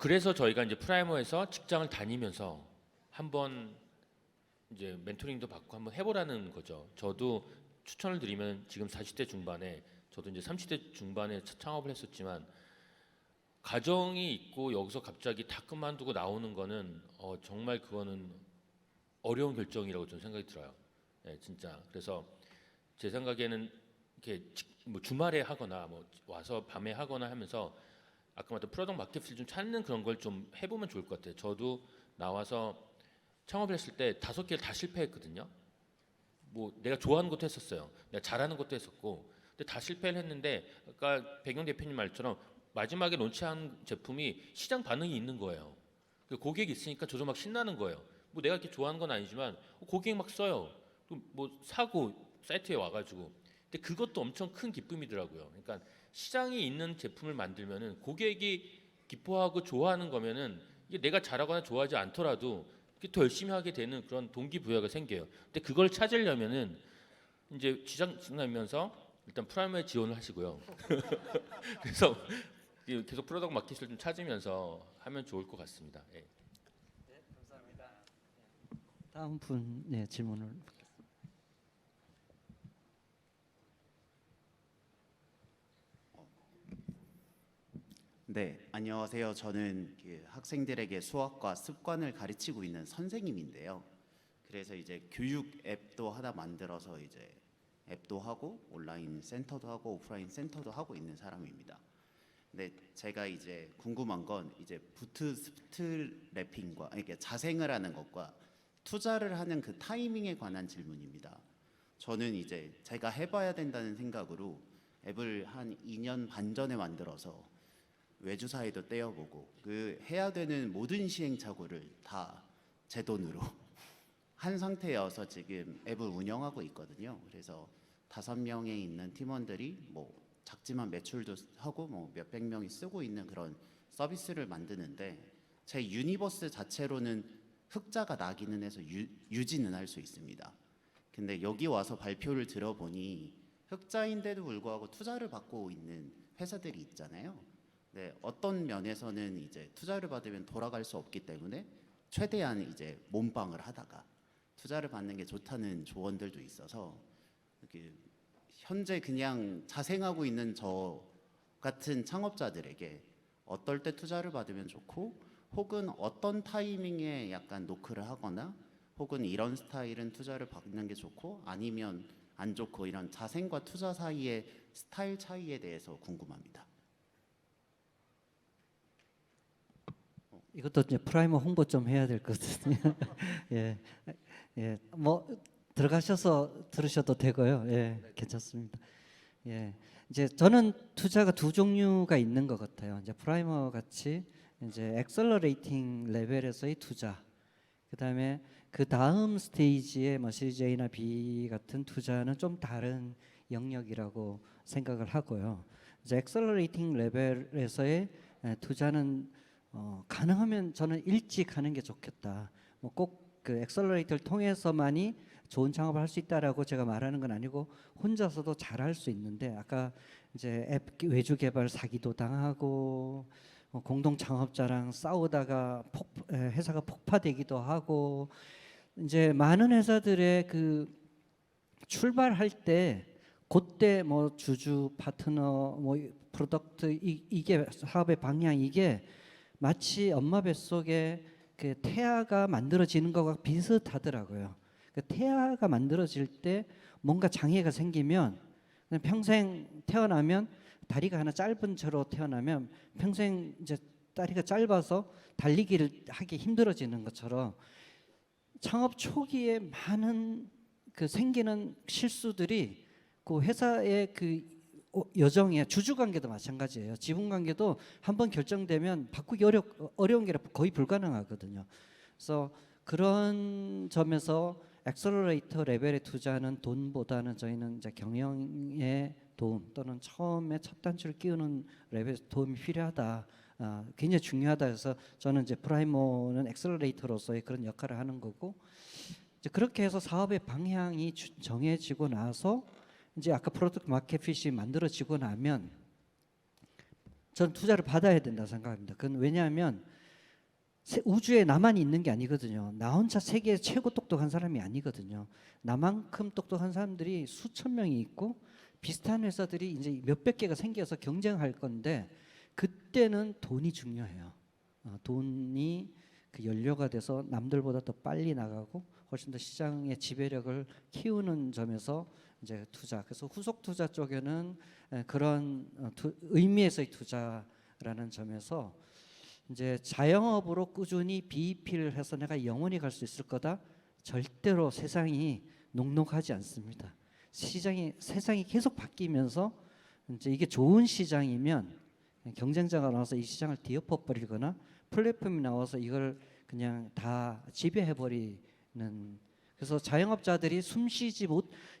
그래서 저희가 이제 프라이머에서 직장을 다니면서 한번 이제 멘토링도 받고 한번 해보라는 거죠. 저도 추천을 드리면 지금 40대 중반에, 저도 이제 30대 중반에 창업을 했었지만 가정이 있고 여기서 갑자기 다 그만두고 나오는 거는 정말 그거는 어려운 결정이라고 저는 생각이 들어요. 네, 진짜. 그래서 제 생각에는 이렇게 뭐 주말에 하거나 뭐 와서 밤에 하거나 하면서 아까 말했던 프로덕트 마켓을 좀 찾는 그런 걸 좀 해보면 좋을 것 같아요. 저도 나와서 창업을 했을 때 5개를 다 실패했거든요. 뭐 내가 좋아하는 것도 했었어요. 내가 잘하는 것도 했었고, 근데 다 실패를 했는데 아까 백영 대표님 말처럼 마지막에 론치한 제품이 시장 반응이 있는 거예요. 고객이 있으니까 저도 막 신나는 거예요. 뭐 내가 이렇게 좋아하는 건 아니지만 고객 막 써요. 또 뭐 사고 사이트에 와가지고. 근데 그것도 엄청 큰 기쁨이더라고요. 그러니까 시장이 있는 제품을 만들면은 고객이 기뻐하고 좋아하는 거면은 이게 내가 잘하거나 좋아하지 않더라도 더 열심히 하게 되는 그런 동기부여가 생겨요. 근데 그걸 찾으려면은 이제 지장하면서 일단 프라이머에 지원을 하시고요. 그래서 계속 프로덕트 마켓을 좀 찾으면서 하면 좋을 것 같습니다. 예. 다음 분 네, 질문을. 네, 안녕하세요. 저는 그 학생들에게 수학과 습관을 가르치고 있는 선생님인데요. 그래서 이제 교육 앱도 하나 만들어서 이제 앱도 하고 온라인 센터도 하고 오프라인 센터도 하고 있는 사람입니다. 근데 제가 이제 궁금한 건 이제 부트스트랩핑과 이게 자생을 하는 것과 투자를 하는 그 타이밍에 관한 질문입니다. 저는 이제 제가 해봐야 된다는 생각으로 앱을 한 2년 반 전에 만들어서 외주사에도 떼어보고 그 해야 되는 모든 시행착오를 다 제 돈으로 한 상태여서 지금 앱을 운영하고 있거든요. 그래서 5명에 있는 팀원들이 뭐 작지만 매출도 하고 뭐 몇백 명이 쓰고 있는 그런 서비스를 만드는데 제 유니버스 자체로는 흑자가 나기는 해서 유지는 할 수 있습니다. 근데 여기 와서 발표를 들어보니 흑자인데도 불구하고 투자를 받고 있는 회사들이 있잖아요. 네, 어떤 면에서는 이제 투자를 받으면 돌아갈 수 없기 때문에 최대한 이제 몸빵을 하다가 투자를 받는 게 좋다는 조언들도 있어서 현재 그냥 자생하고 있는 저 같은 창업자들에게 어떨 때 투자를 받으면 좋고 혹은 어떤 타이밍에 약간 노크를 하거나 혹은 이런 스타일은 투자를 받는 게 좋고 아니면 안 좋고 이런 자생과 투자 사이의 스타일 차이에 대해서 궁금합니다. 이것도 이제 프라이머 홍보 좀 해야 될 것 같거든요. 예, 예, 뭐 들어가셔서 들으셔도 되고요. 예, 괜찮습니다. 예, 이제 저는 투자가 두 종류가 있는 것 같아요. 이제 프라이머 같이 이제 엑셀러레이팅 레벨에서의 투자, 그다음에 그 다음 스테이지의 뭐 시리즈 A나 B 같은 투자는 좀 다른 영역이라고 생각을 하고요. 이제 엑셀러레이팅 레벨에서의 투자는 가능하면 저는 일찍 하는 게 좋겠다. 뭐 꼭 그 엑셀러레이터를 통해서만이 좋은 창업을 할 수 있다라고 제가 말하는 건 아니고 혼자서도 잘할 수 있는데 아까 이제 앱 외주 개발 사기도 당하고 공동 창업자랑 싸우다가 회사가 폭파되기도 하고 이제 많은 회사들의 그 출발할 때 그때 뭐 주주 파트너 뭐 프로덕트 이게 사업의 방향 이게 마치 엄마 뱃속에 그 태아가 만들어지는 것과 비슷하더라고요. 그 태아가 만들어질 때 뭔가 장애가 생기면 평생 태어나면 다리가 하나 짧은 채로 태어나면 평생 이제 다리가 짧아서 달리기를 하기 힘들어지는 것처럼 창업 초기에 많은 그 생기는 실수들이 그 회사의 그 여정에 주주관계도 마찬가지예요. 지분관계도 한번 결정되면 바꾸기 어려운 게 거의 불가능하거든요. 그래서 그런 점에서 엑셀러레이터 레벨의 투자는 돈보다는 저희는 이제 경영의 도움 또는 처음에 첫 단추를 끼우는 레벨 도움이 필요하다. 굉장히 중요하다 해서 저는 이제 프라이머는 엑셀러레이터로서의 그런 역할을 하는 거고 이제 그렇게 해서 사업의 방향이 정해지고 나서 이제 아까 프로덕트 마켓핏이 만들어지고 나면 저는 투자를 받아야 된다 생각합니다. 그건 왜냐하면 우주에 나만 있는 게 아니거든요. 나 혼자 세계에 최고 똑똑한 사람이 아니거든요. 나만큼 똑똑한 사람들이 수천 명이 있고 비슷한 회사들이 이제 몇백 개가 생겨서 경쟁할 건데 그때는 돈이 중요해요. 돈이 그 연료가 돼서 남들보다 더 빨리 나가고 훨씬 더 시장의 지배력을 키우는 점에서 이제 투자. 그래서 후속 투자 쪽에는 그런 의미에서의 투자라는 점에서 이제 자영업으로 꾸준히 BEP를 해서 내가 영원히 갈 수 있을 거다. 절대로 세상이 녹록하지 않습니다. 세상이 계속 바뀌면서 이제 이게 좋은 시장이면 경쟁자가 나와서 이 시장을 뒤엎어 버리거나 플랫폼이 나와서 이걸 그냥 다 지배해 버리는, 그래서 자영업자들이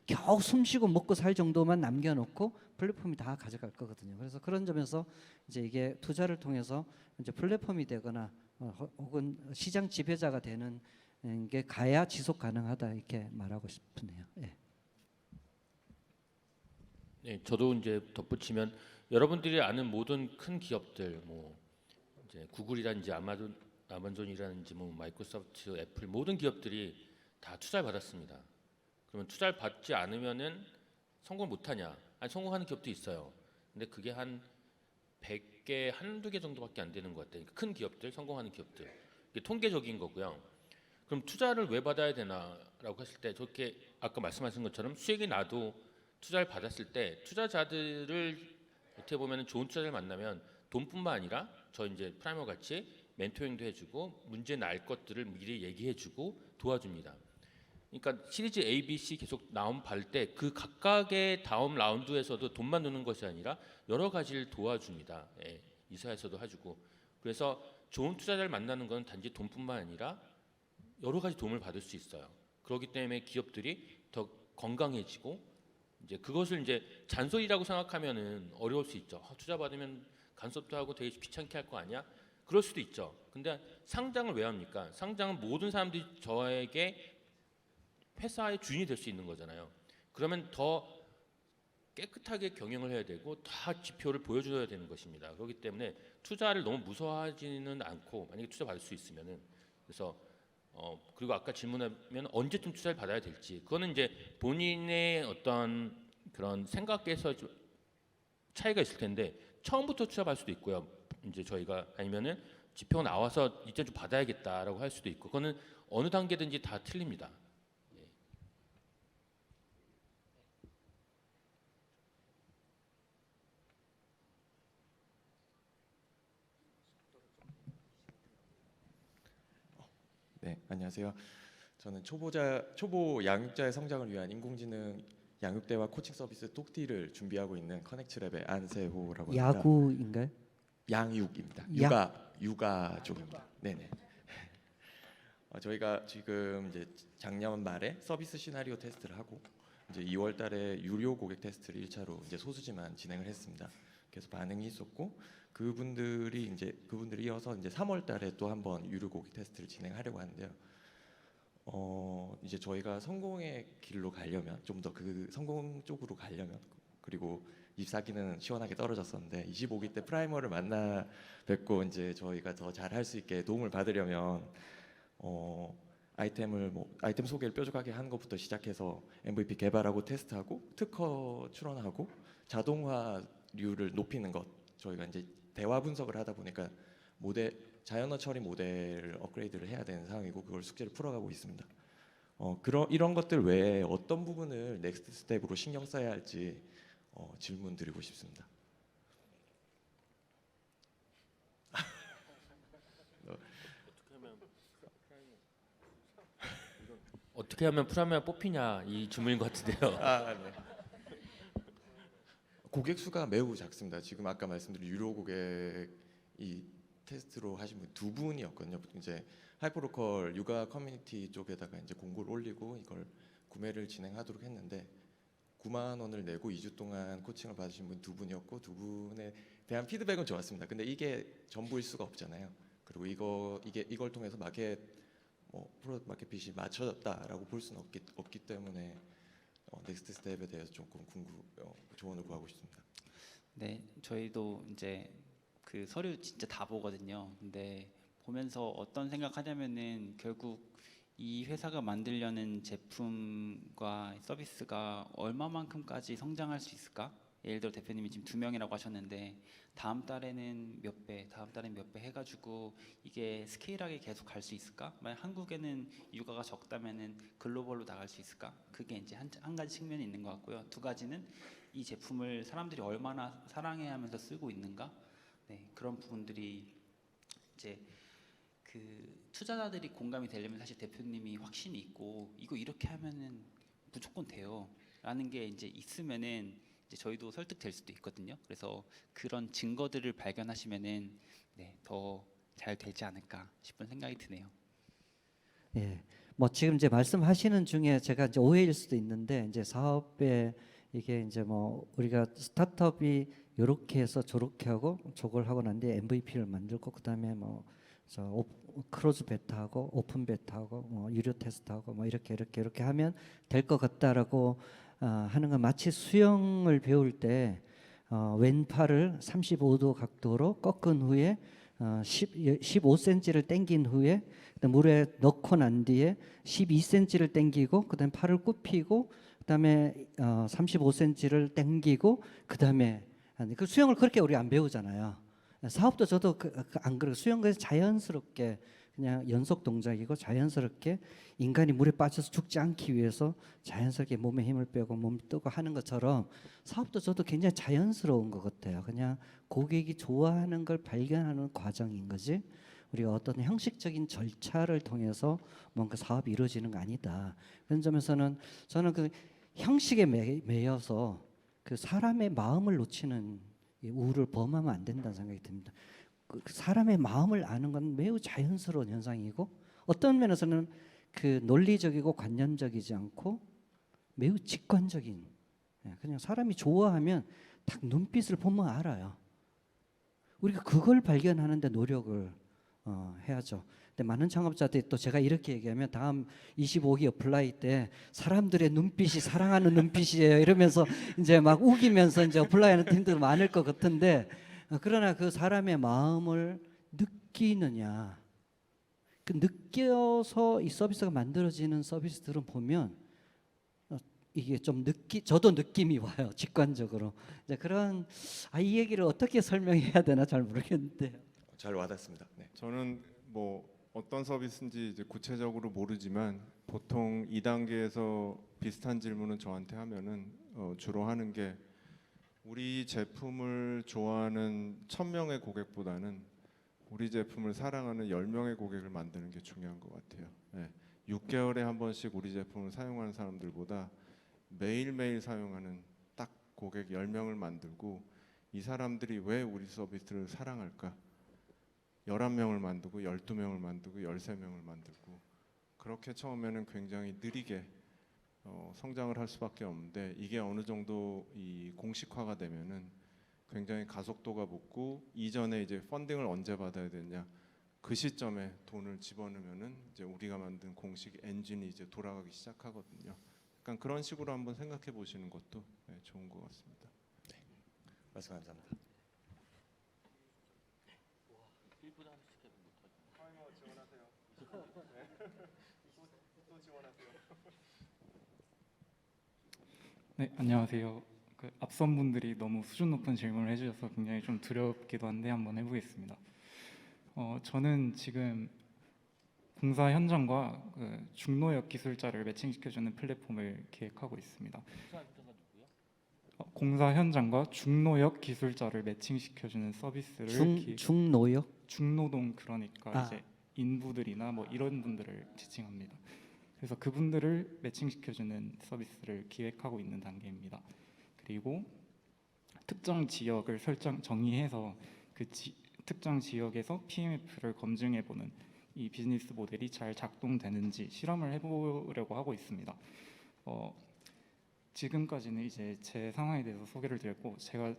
겨우 숨쉬고 먹고 살 정도만 남겨놓고 플랫폼이 다 가져갈 거거든요. 그래서 그런 점에서 이제 이게 투자를 통해서 이제 플랫폼이 되거나 혹은 시장 지배자가 되는 게 가야 지속 가능하다, 이렇게 말하고 싶네요. 예. 네, 저도 이제 덧붙이면 여러분들이 아는 모든 큰 기업들, 뭐 이제 구글이라든지 아마존이라든지 뭐 마이크로소프트, 애플 모든 기업들이 다 투자를 받았습니다. 그러면 투자를 받지 않으면은 성공 못하냐? 아니, 성공하는 기업도 있어요. 근데 그게 한 100개, 한두 개 정도밖에 안 되는 것 같아요. 큰 기업들, 성공하는 기업들. 이게 통계적인 거고요. 그럼 투자를 왜 받아야 되나라고 했을 때, 저렇게 아까 말씀하신 것처럼 수익이 나도 투자를 받았을 때 투자자들을 어떻게 보면 좋은 투자자를 만나면 돈뿐만 아니라 저 이제 프라이머 같이 멘토링도 해주고 문제 날 것들을 미리 얘기해주고 도와줍니다. 그러니까 시리즈 A, B, C 계속 받을 때 그 각각의 다음 라운드에서도 돈만 넣는 것이 아니라 여러 가지를 도와줍니다. 예, 이사에서도 해주고. 그래서 좋은 투자자를 만나는 건 단지 돈뿐만 아니라 여러 가지 도움을 받을 수 있어요. 그렇기 때문에 기업들이 더 건강해지고, 이제 그것을 이제 잔소리라고 생각하면은 어려울 수 있죠. 투자 받으면 간섭도 하고 되게 귀찮게 할 거 아니야? 그럴 수도 있죠. 근데 상장을 왜 합니까? 상장은 모든 사람들이 저에게 회사의 주인이 될 수 있는 거잖아요. 그러면 더 깨끗하게 경영을 해야 되고 다 지표를 보여줘야 되는 것입니다. 그렇기 때문에 투자를 너무 무서워하지는 않고, 만약에 투자 받을 수 있으면은, 그래서 그리고 아까 질문하면 언제쯤 투자를 받아야 될지, 그거는 이제 본인의 어떤 그런 생각에서 좀 차이가 있을 텐데, 처음부터 투자 받을 수도 있고요. 이제 저희가 아니면은 지표가 나와서 이제 좀 받아야겠다라고 할 수도 있고, 그거는 어느 단계든지 다 틀립니다. 네, 안녕하세요. 저는 초보 양육자의 성장을 위한 인공지능 양육대화 코칭 서비스 톡티를 준비하고 있는 커넥트랩의 안세호라고 합니다. 야구인가요? 양육입니다. 육아 쪽입니다. 네네. 저희가 지금 이제 작년 말에 서비스 시나리오 테스트를 하고 이제 2월달에 유료 고객 테스트를 1차로 이제 소수지만 진행을 했습니다. 그래서 반응이 있었고, 그분들이 이어서 이제 3월달에 또 한번 유료 고객 테스트를 진행하려고 하는데요. 이제 저희가 성공의 길로 가려면, 좀 더 그 성공 쪽으로 가려면, 그리고 24기는 시원하게 떨어졌었는데 25기 때 프라이머를 만나 뵙고 이제 저희가 더 잘할 수 있게 도움을 받으려면 아이템 소개를 뾰족하게 하는 것부터 시작해서 MVP 개발하고 테스트하고 특허 출원하고 자동화율을 높이는 것, 저희가 이제 대화 분석을 하다 보니까 자연어 처리 모델을 업그레이드를 해야 되는 상황이고, 그걸 숙제를 풀어가고 있습니다. 이런 것들 외에 어떤 부분을 넥스트 스텝으로 신경 써야 할지 질문 드리고 싶습니다. 어떻게 하면 프라이머가 뽑히냐, 이 질문인 것 같은데요. 네. 고객 수가 매우 작습니다. 지금 아까 말씀드린 유료 고객이 테스트로 하신 분 2분이었거든요. 이제 하이퍼로컬 육아 커뮤니티 쪽에다가 이제 공고를 올리고 이걸 구매를 진행하도록 했는데 9만 원을 내고 2주 동안 코칭을 받으신 분 2분이었고 2분에 대한 피드백은 좋았습니다. 근데 이게 전부일 수가 없잖아요. 그리고 이걸 통해서 프로덕트 마켓핏이 맞춰졌다라고 볼 수는 없기 때문에 넥스트 스텝에 대해서 조금 조언을 구하고 싶습니다. 네, 저희도 이제 그 서류 진짜 다 보거든요. 근데 보면서 어떤 생각하냐면은 결국 이 회사가 만들려는 제품과 서비스가 얼마만큼까지 성장할 수 있을까? 예를 들어 대표님이 지금 2명이라고 하셨는데 다음 달에는 몇 배, 다음 달엔 몇 배 해가지고 이게 스케일하게 계속 갈 수 있을까? 만약 한국에는 육아가 적다면은 글로벌로 나갈 수 있을까? 그게 이제 한 가지 측면이 있는 것 같고요. 2가지는 이 제품을 사람들이 얼마나 사랑해하면서 쓰고 있는가? 네, 그런 부분들이 이제 그 투자자들이 공감이 되려면 사실 대표님이 확신이 있고 이거 이렇게 하면은 무조건 돼요라는 게 이제 있으면은 이제 저희도 설득될 수도 있거든요. 그래서 그런 증거들을 발견하시면은 네, 더 잘 되지 않을까 싶은 생각이 드네요. 예. 뭐 지금 이제 말씀하시는 중에 제가 이제 오해일 수도 있는데 이제 사업에 이게 이제 뭐 우리가 스타트업이 요렇게 해서 저렇게 하고 저걸 하고 난 뒤에 MVP를 만들고 그다음에 뭐 크로즈 베타하고 오픈 베타하고 뭐 유료 테스트하고 뭐 이렇게 하면 될 것 같다라고 하는 건 마치 수영을 배울 때 왼팔을 35도 각도로 꺾은 후에 15cm를 당긴 후에 물에 넣고 난 뒤에 12cm를 당기고 그다음에 팔을 굽히고 그다음에 35cm를 당기고 그다음에 그 수영을 그렇게 우리 안 배우잖아요. 사업도 저도 안 그래요. 수영은 자연스럽게 그냥 연속 동작이고 자연스럽게 인간이 물에 빠져서 죽지 않기 위해서 자연스럽게 몸에 힘을 빼고 몸이 뜨고 하는 것처럼 사업도 저도 굉장히 자연스러운 것 같아요. 그냥 고객이 좋아하는 걸 발견하는 과정인 거지. 우리가 어떤 형식적인 절차를 통해서 뭔가 사업이 이루어지는 거 아니다. 그런 점에서는 저는 그 형식에 매여서 그 사람의 마음을 놓치는 이 우를 범하면 안 된다는 생각이 듭니다. 그 사람의 마음을 아는 건 매우 자연스러운 현상이고 어떤 면에서는 그 논리적이고 관념적이지 않고 매우 직관적인 그냥 사람이 좋아하면 딱 눈빛을 보면 알아요. 우리가 그걸 발견하는데 노력을 해야죠. 근데 많은 창업자들이 또 제가 이렇게 얘기하면 다음 25기 어플라이 때 사람들의 눈빛이 사랑하는 눈빛이에요 이러면서 이제 막 우기면서 이제 어플라이하는 팀들 많을 것 같은데 그러나 그 사람의 마음을 느끼느냐 그 느껴서 이 서비스가 만들어지는 서비스들은 보면 이게 좀 저도 느낌이 와요. 직관적으로 이제 그런 이 얘기를 어떻게 설명해야 되나 잘 모르겠는데 잘 와닿습니다. 네. 저는 뭐 어떤 서비스인지 이제 구체적으로 모르지만 보통 2단계에서 비슷한 질문은 저한테 하면은 주로 하는 게 우리 제품을 좋아하는 1000명의 고객보다는 우리 제품을 사랑하는 10명의 고객을 만드는 게 중요한 것 같아요. 네. 6개월에 한 번씩 우리 제품을 사용하는 사람들보다 매일매일 사용하는 딱 고객 10명을 만들고 이 사람들이 왜 우리 서비스를 사랑할까? 11명을 만들고 12명을 만들고 13명을 만들고 그렇게 처음에는 굉장히 느리게 성장을 할 수밖에 없는데 이게 어느 정도 이 공식화가 되면은 굉장히 가속도가 붙고 이전에 이제 펀딩을 언제 받아야 되냐 그 시점에 돈을 집어넣으면은 이제 우리가 만든 공식 엔진이 이제 돌아가기 시작하거든요. 약간 그런 식으로 한번 생각해 보시는 것도 좋은 것 같습니다. 네. 말씀 감사합니다. 네, 안녕하세요. 그 앞선 분들이 너무 수준 높은 질문을 해주셔서 굉장히 좀 두렵기도 한데 한번 해보겠습니다. 저는 지금 공사 현장과 그 중노역 기술자를 매칭시켜주는 플랫폼을 기획하고 있습니다. 공사 현장과 중노역 기술자를 매칭시켜주는 서비스를 중노역? 중노동 그러니까 이제 인부들이나 뭐 이런 분들을 지칭합니다. 그래서 그분들을 매칭시켜주는 서비스를 기획하고 있는 단계입니다. 그리고 특정 지역을 정의해서 그 특정 지역에서 PMF를 검증해보는 이 비즈니스 모델이 잘 작동되는지 실험을 해보려고 하고 있습니다. 지금까지는 이제 제 상황에 대해서 소개를 드렸고 제가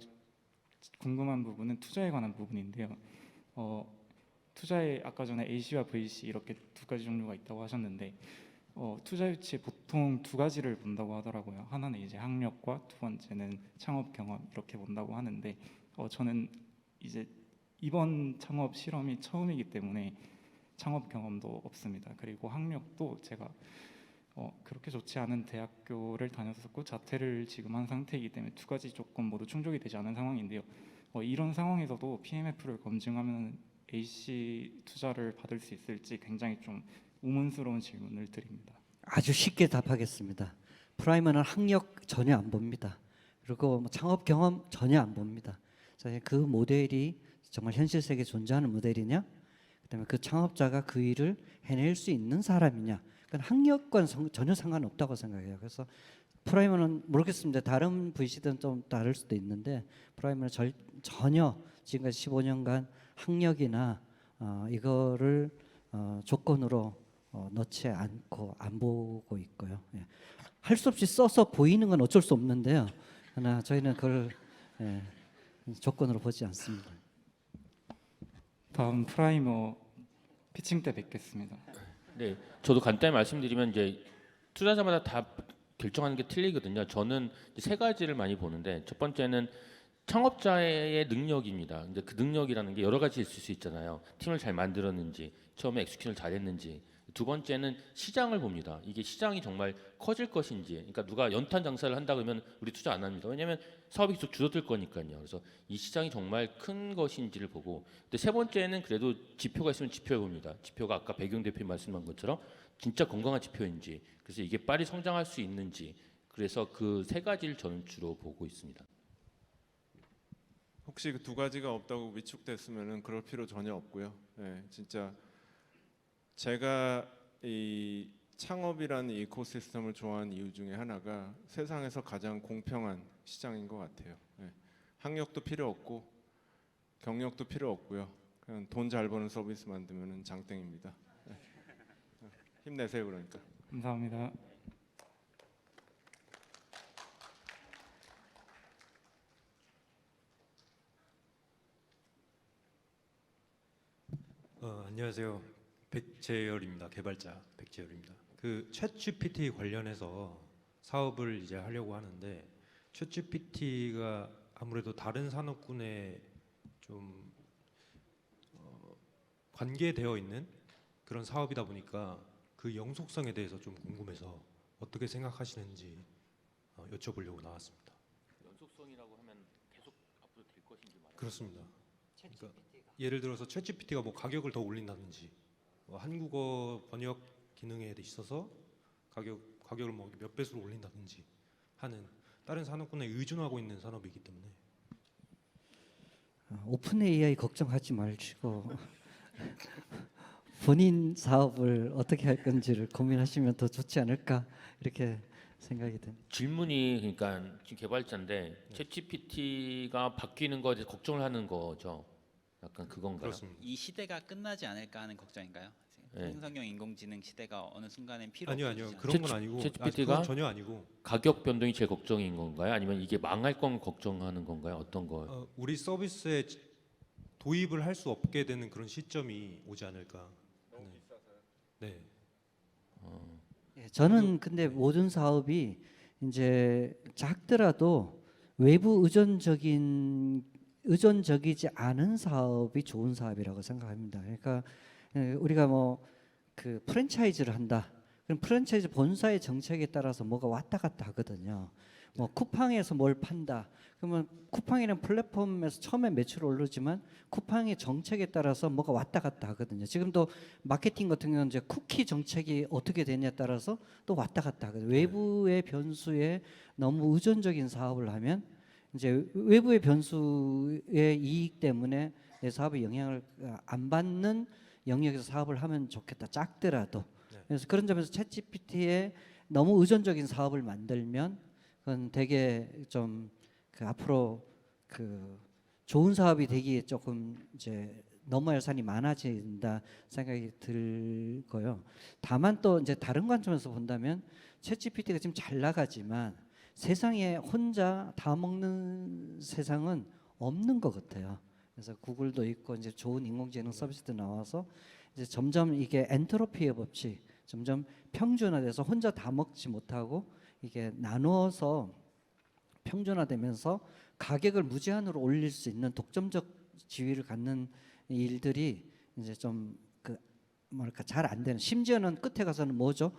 궁금한 부분은 투자에 관한 부분인데요. 투자에 아까 전에 A씨와 V씨 이렇게 두 가지 종류가 있다고 하셨는데 투자 유치에 보통 두 가지를 본다고 하더라고요. 하나는 이제 학력과 두 번째는 창업 경험 이렇게 본다고 하는데 저는 이제 이번 창업 실험이 처음이기 때문에 창업 경험도 없습니다. 그리고 학력도 제가 그렇게 좋지 않은 대학교를 다녔었고 자퇴를 지금 한 상태이기 때문에 두 가지 조건 모두 충족이 되지 않은 상황인데요. 이런 상황에서도 PMF를 검증하면 A씨 투자를 받을 수 있을지 굉장히 좀 의문스러운 질문을 드립니다. 아주 쉽게 답하겠습니다. 프라이머는 학력 전혀 안 봅니다. 그리고 뭐 창업 경험 전혀 안 봅니다. 그 모델이 정말 현실 세계에 존재하는 모델이냐? 그다음에 그 창업자가 그 일을 해낼 수 있는 사람이냐. 그건 학력과 전혀 상관없다고 생각해요. 그래서 프라이머는 모르겠습니다. 다른 VC들은 좀 다를 수도 있는데 프라이머는 전혀 지금까지 15년간 학력이나 이거를 조건으로 넣지 않고 안 보고 있고요. 예. 할 수 없이 써서 보이는 건 어쩔 수 없는데요. 그러나 저희는 그걸 조건으로 보지 않습니다. 다음 프라이머 피칭 때 뵙겠습니다. 네, 저도 간단히 말씀드리면 이제 투자자마다 다 결정하는 게 틀리거든요. 저는 이제 세 가지를 많이 보는데 첫 번째는 창업자의 능력입니다. 이제 그 능력이라는 게 여러 가지 있을 수 있잖아요. 팀을 잘 만들었는지, 처음에 엑스큐션을 잘했는지. 두 번째는 시장을 봅니다. 이게 시장이 정말 커질 것인지. 그러니까 누가 연탄 장사를 한다 그러면 우리 투자 안 합니다. 왜냐하면 사업이 계속 줄어들 거니까요. 그래서 이 시장이 정말 큰 것인지를 보고. 근데 세 번째는 그래도 지표가 있으면 지표를 봅니다. 지표가 아까 배경 대표님 말씀한 것처럼 진짜 건강한 지표인지. 그래서 이게 빨리 성장할 수 있는지. 그래서 그 세 가지를 저는 주로 보고 있습니다. 혹시 그 두 가지가 없다고 위축됐으면은 그럴 필요 전혀 없고요. 네, 진짜 제가 이 창업이라는 이코시스템을 좋아하는 이유 중에 하나가 세상에서 가장 공평한 시장인 것 같아요. 네, 학력도 필요 없고 경력도 필요 없고요. 그냥 돈 잘 버는 서비스 만들면은 장땡입니다. 네. 힘내세요 그러니까. 감사합니다. 안녕하세요. 백재열입니다. 개발자 백재열입니다. 그 챗GPT 관련해서 사업을 이제 하려고 하는데 챗GPT가 아무래도 다른 산업군에 좀 관계되어 있는 그런 사업이다 보니까 그 영속성에 대해서 좀 궁금해서 어떻게 생각하시는지 여쭤보려고 나왔습니다. 연속성이라고 하면 계속 앞으로 될 것인지 말이죠. 그렇습니다. 그러니까 예를 들어서 챗GPT가 뭐 가격을 더 올린다든지 뭐 한국어 번역 기능에 있어서 가격을 뭐 몇 배수로 올린다든지 하는 다른 산업군에 의존하고 있는 산업이기 때문에 오픈 AI 걱정하지 마시고 본인 사업을 어떻게 할 건지를 고민하시면 더 좋지 않을까 이렇게 생각이 듭니다. 질문이 그러니까 지금 개발자인데 챗GPT가 바뀌는 거에 대해서 걱정을 하는 거죠. 약간 그건가요? 그렇습니다. 이 시대가 끝나지 않을까 하는 걱정인가요? 네. 생성형 인공지능 시대가 어느 순간엔 필요 아니요 없어지지 그런 건 아니고 챗GPT가 그건 전혀 아니고 가격 변동이 제일 걱정인 건가요? 아니면 이게 망할 건 걱정하는 건가요? 어떤 거? 우리 서비스에 도입을 할 수 없게 되는 그런 시점이 오지 않을까. 너무 비싸서요? 네. 예, 저는 근데 모든 사업이 이제 작더라도 외부 의존적이지 않은 사업이 좋은 사업이라고 생각합니다. 그러니까 우리가 뭐 그 프랜차이즈를 한다. 그럼 프랜차이즈 본사의 정책에 따라서 뭐가 왔다 갔다 하거든요. 뭐 쿠팡에서 뭘 판다. 그러면 쿠팡이라는 플랫폼에서 처음에 매출 오르지만 쿠팡의 정책에 따라서 뭐가 왔다 갔다 하거든요. 지금도 마케팅 같은 경우는 이제 쿠키 정책이 어떻게 되냐에 따라서 또 왔다 갔다 하거든요. 외부의 변수에 너무 의존적인 사업을 하면 이제 외부의 변수의 이익 때문에 내 사업에 영향을 안 받는 영역에서 사업을 하면 좋겠다. 작더라도. 그래서 그런 점에서 챗GPT에 너무 의존적인 사업을 만들면 그건 되게 좀 그 앞으로 그 좋은 사업이 되기에 조금 이제 넘어야 할 산이 많아진다 생각이 들고요. 다만 또 이제 다른 관점에서 본다면 챗GPT가 지금 잘 나가지만 세상에 혼자 다 먹는 세상은 없는 것 같아요. 그래서 구글도 있고 이제 좋은 인공지능 서비스도 나와서 이제 점점 이게 엔트로피의 법칙, 점점 평준화돼서 혼자 다 먹지 못하고 이게 나누어서 평준화되면서 가격을 무제한으로 올릴 수 있는 독점적 지위를 갖는 일들이 이제 좀 그 뭐랄까 잘 안 되는. 심지어는 끝에 가서는 뭐죠?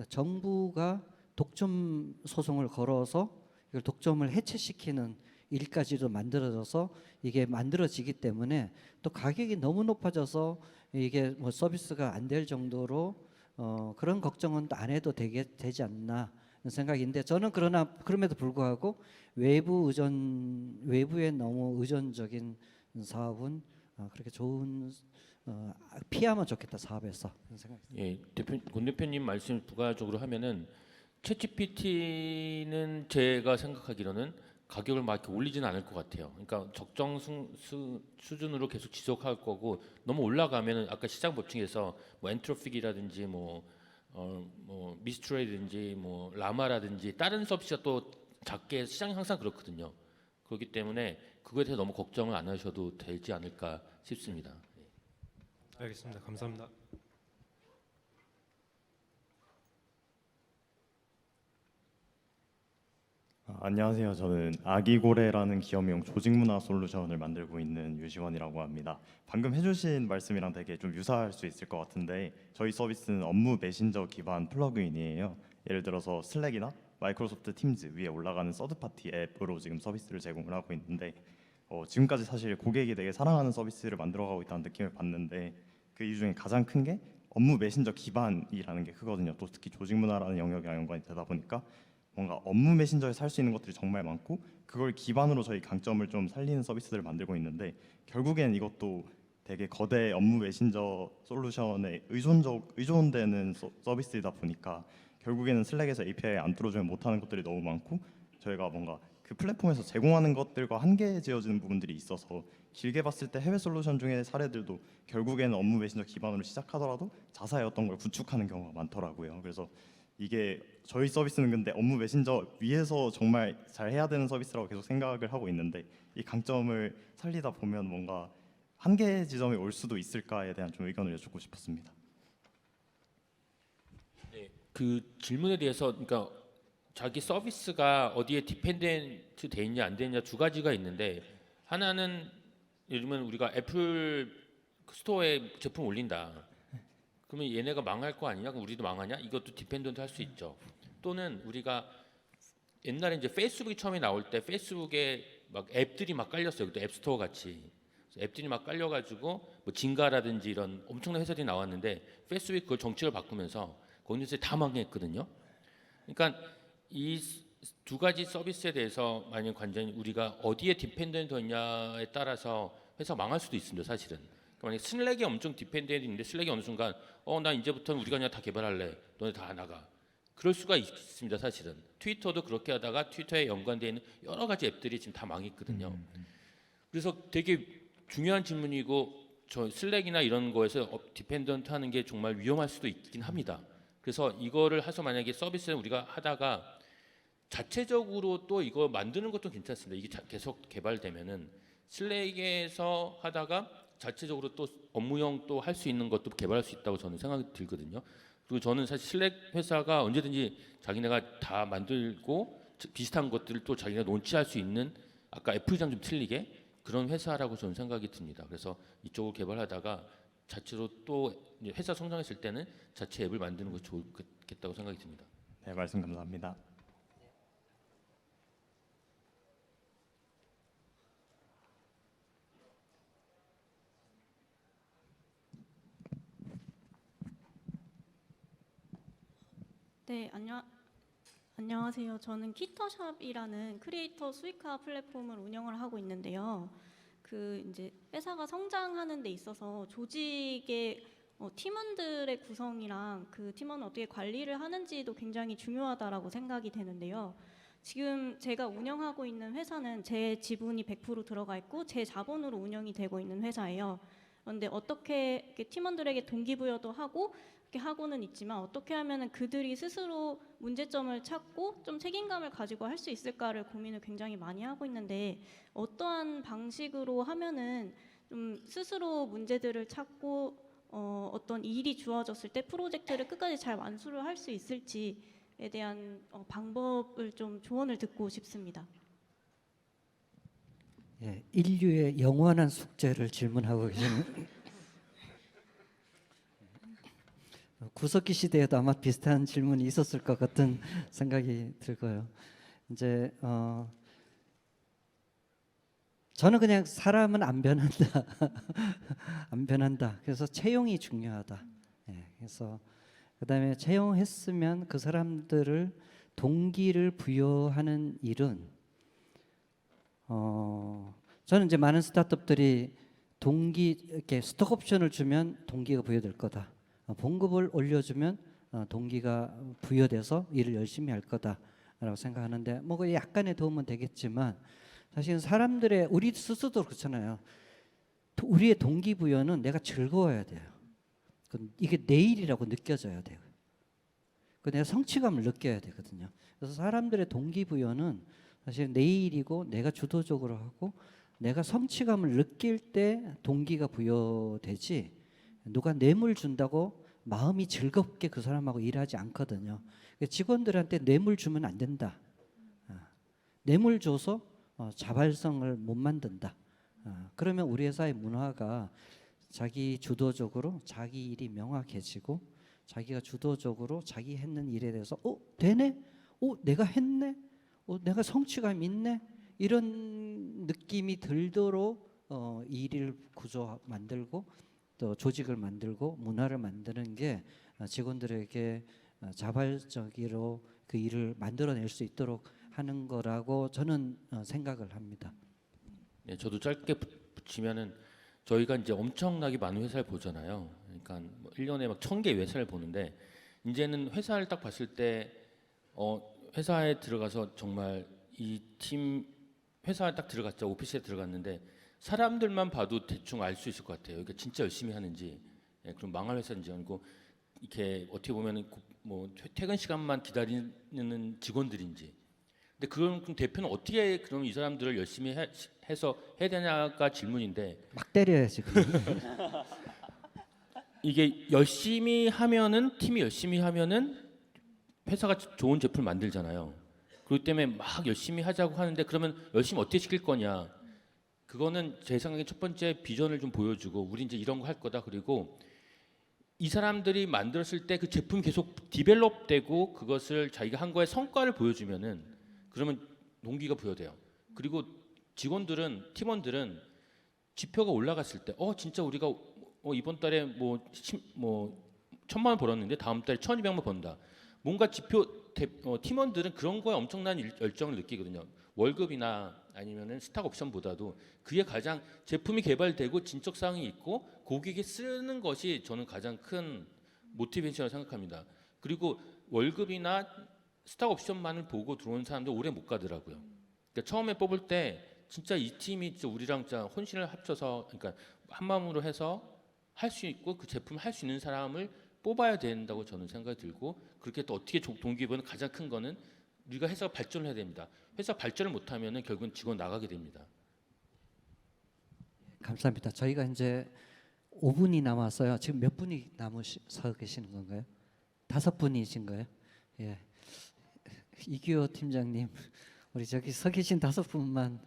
정부가 독점 소송을 걸어서 이걸 독점을 해체시키는 일까지도 만들어져서 이게 만들어지기 때문에 또 가격이 너무 높아져서 이게 뭐 서비스가 안 될 정도로 그런 걱정은 안 해도 되지 않나 생각인데 저는 그러나 그럼에도 불구하고 외부에 너무 의존적인 사업은 그렇게 좋은 피하면 좋겠다 사업에서 그런 생각이 듭니다. 예, 권 대표님 말씀 부가적으로 하면은 챗GPT는 제가 생각하기로는 가격을 막 이렇게 올리지는 않을 것 같아요. 그러니까 적정 수준으로 계속 지속할 거고 너무 올라가면은 아까 시장 법칙에서 뭐 엔트로픽이라든지 뭐 미스트레이든지 뭐 라마라든지 다른 서비스가 또 작게 시장이 항상 그렇거든요. 그렇기 때문에 그거에 대해서 너무 걱정을 안 하셔도 되지 않을까 싶습니다. 알겠습니다. 감사합니다. 안녕하세요. 저는 아기고래라는 기업용 조직문화 솔루션을 만들고 있는 유시원이라고 합니다. 방금 해주신 말씀이랑 되게 좀 유사할 수 있을 것 같은데 저희 서비스는 업무 메신저 기반 플러그인이에요. 예를 들어서 슬랙이나 마이크로소프트 팀즈 위에 올라가는 서드파티 앱으로 지금 서비스를 제공을 하고 있는데 지금까지 사실 고객이 되게 사랑하는 서비스를 만들어가고 있다는 느낌을 받는데 그 이유 중에 가장 큰 게 업무 메신저 기반이라는 게 크거든요. 또 특히 조직문화라는 영역이랑 연관이 되다 보니까 뭔가 업무 메신저에서 할 수 있는 것들이 정말 많고 그걸 기반으로 저희 강점을 좀 살리는 서비스들을 만들고 있는데 결국엔 이것도 되게 거대 업무 메신저 솔루션에 의존되는 서비스이다 보니까 결국에는 슬랙에서 API 안 뚫어주면 못하는 것들이 너무 많고 저희가 뭔가 그 플랫폼에서 제공하는 것들과 한계지어지는 부분들이 있어서 길게 봤을 때 해외 솔루션 중에 사례들도 결국에는 업무 메신저 기반으로 시작하더라도 자사의 어떤 걸 구축하는 경우가 많더라고요. 그래서 이게 저희 서비스는 근데 업무 메신저 위에서 정말 잘 해야 되는 서비스라고 계속 생각을 하고 있는데 이 강점을 살리다 보면 뭔가 한계 지점이 올 수도 있을까에 대한 좀 의견을 여쭙고 싶었습니다. 네, 그 질문에 대해서 그러니까 자기 서비스가 어디에 디펜던트 돼 있냐 안 되냐 두 가지가 있는데 하나는 예를 들면 우리가 애플 스토어에 제품 올린다. 그러면 얘네가 망할 거 아니냐? 그럼 우리도 망하냐? 이것도 디펜던트 할 수 있죠. 또는 우리가 옛날에 이제 페이스북이 처음에 나올 때 페이스북에 막 앱들이 막 깔렸어요. 또 앱스토어 같이 앱들이 막 깔려가지고 뭐 진가라든지 이런 엄청난 회사들이 나왔는데 페이스북이 그걸 정책을 바꾸면서 거기서 다 망했거든요. 그러니까 이 두 가지 서비스에 대해서 만약 관장이 우리가 어디에 디펜던트냐에 따라서 회사 망할 수도 있습니다. 사실은. 만약 슬랙이 엄청 디펜던트인데 슬랙이 어느 순간 나 이제부터는 우리가 그냥 다 개발할래. 너네 다 나가. 그럴 수가 있습니다. 사실은. 트위터도 그렇게 하다가 트위터에 연관되어 있는 여러 가지 앱들이 지금 다 망했거든요. 그래서 되게 중요한 질문이고 저 슬랙이나 이런 거에서 디펜던트 하는 게 정말 위험할 수도 있긴 합니다. 그래서 이거를 해서 만약에 서비스를 우리가 하다가 자체적으로 또 이거 만드는 것도 괜찮습니다. 이게 계속 개발되면은 슬랙에서 하다가 자체적으로 또 업무용 또 할 수 있는 것도 개발할 수 있다고 저는 생각이 들거든요. 그리고 저는 사실 슬랙 회사가 언제든지 자기네가 다 만들고 비슷한 것들을 또 자기가 론치할 수 있는 아까 애플이랑 좀 틀리게 그런 회사라고 저는 생각이 듭니다. 그래서 이쪽을 개발하다가 자체로 또 회사 성장했을 때는 자체 앱을 만드는 것이 좋겠다고 생각이 듭니다. 네, 말씀 감사합니다. 네, 안녕하세요. 저는 키터샵이라는 크리에이터 수익화 플랫폼을 운영을 하고 있는데요. 그 이제 회사가 성장하는 데 있어서 조직의 팀원들의 구성이랑 그 팀원을 어떻게 관리를 하는지도 굉장히 중요하다라고 생각이 되는데요. 지금 제가 운영하고 있는 회사는 제 지분이 100% 들어가 있고 제 자본으로 운영이 되고 있는 회사예요. 그런데 어떻게 이렇게 팀원들에게 동기부여도 하고 이렇게 하고는 있지만 어떻게 하면은 그들이 스스로 문제점을 찾고 좀 책임감을 가지고 할 수 있을까를 고민을 굉장히 많이 하고 있는데 어떠한 방식으로 하면은 좀 스스로 문제들을 찾고 어떤 일이 주어졌을 때 프로젝트를 끝까지 잘 완수를 할 수 있을지에 대한 방법을 좀 조언을 듣고 싶습니다. 예, 인류의 영원한 숙제를 질문하고 계시는 구석기 시대에도 아마 비슷한 질문이 있었을 것 같은 생각이 들고요. 이제 저는 그냥 사람은 안 변한다, 안 변한다. 그래서 채용이 중요하다. 예, 그래서 그다음에 채용했으면 그 사람들을 동기를 부여하는 일은 저는 이제 많은 스타트업들이 동기 이렇게 스톡 옵션을 주면 동기가 부여될 거다. 봉급을 올려주면 동기가 부여돼서 일을 열심히 할 거다라고 생각하는데 뭐 그 약간의 도움은 되겠지만 사실은 사람들의 우리 스스로도 그렇잖아요. 우리의 동기부여는 내가 즐거워야 돼요. 이게 내 일이라고 느껴져야 돼요. 내가 성취감을 느껴야 되거든요. 그래서 사람들의 동기부여는 사실 내 일이고 내가 주도적으로 하고 내가 성취감을 느낄 때 동기가 부여되지 누가 뇌물 준다고 마음이 즐겁게 그 사람하고 일하지 않거든요. 직원들한테 뇌물 주면 안 된다. 뇌물 줘서 자발성을 못 만든다. 그러면 우리 회사의 문화가 자기 주도적으로 자기 일이 명확해지고 자기가 주도적으로 자기 했는 일에 대해서 되네? 내가 했네? 내가 성취감 있네? 이런 느낌이 들도록 일을 구조 만들고 또 조직을 만들고 문화를 만드는 게 직원들에게 자발적으로 그 일을 만들어낼 수 있도록 하는 거라고 저는 생각을 합니다. 네, 저도 짧게 붙이면은 저희가 이제 엄청나게 많은 회사를 보잖아요. 그러니까 뭐 1년에 막 1000개 회사를 보는데 이제는 회사를 딱 봤을 때 회사에 들어가서 정말 이 팀 회사에 딱 들어갔죠. 오피스에 들어갔는데 사람들만 봐도 대충 알 수 있을 것 같아요. 그러니까 진짜 열심히 하는지, 그럼 망할 회사인지 아니고 이렇게 어떻게 보면은 뭐 퇴근 시간만 기다리는 직원들인지. 근데 그럼 대표는 어떻게 그럼 이 사람들을 열심히 해서 해야 되냐가 질문인데. 막 때려야지. 이게 열심히 하면은 팀이 열심히 하면은 회사가 좋은 제품을 만들잖아요. 그렇기 때문에 막 열심히 하자고 하는데 그러면 열심히 어떻게 시킬 거냐? 그거는 제 생각에 첫 번째 비전을 좀 보여주고 우리 이제 이런 거 할 거다. 그리고 이 사람들이 만들었을 때 그 제품 계속 디벨롭되고 그것을 자기가 한 거에 성과를 보여주면은 그러면 동기가 부여돼요. 그리고 직원들은 팀원들은 지표가 올라갔을 때 진짜 우리가 이번 달에 뭐 1000만 원 벌었는데 다음 달에 1200만 번다. 뭔가 팀원들은 그런 거에 엄청난 열정을 느끼거든요. 월급이나 아니면은 스탁 옵션보다도 그게 가장 제품이 개발되고 진척 사항이 있고 고객이 쓰는 것이 저는 가장 큰 모티베이션이라고 생각합니다. 그리고 월급이나 스탁 옵션만을 보고 들어온 사람들 오래 못 가더라고요. 그러니까 처음에 뽑을 때 진짜 이 팀이 진짜 우리랑 진짜 혼신을 합쳐서 그러니까 한 마음으로 해서 할 수 있고 그 제품을 할 수 있는 사람을 뽑아야 된다고 저는 생각이 들고 그렇게 또 어떻게 동기부여는 가장 큰 거는 우리가 회사가 발전을 해야 됩니다. 회사 발전을 못하면은 결국은 직원 나가게 됩니다. 감사합니다. 저희가 이제 5분이 남았어요. 지금 몇 분이 남으서 계시는 건가요? 5분이신가요? 예. 이규호 팀장님, 우리 저기 서 계신 5분만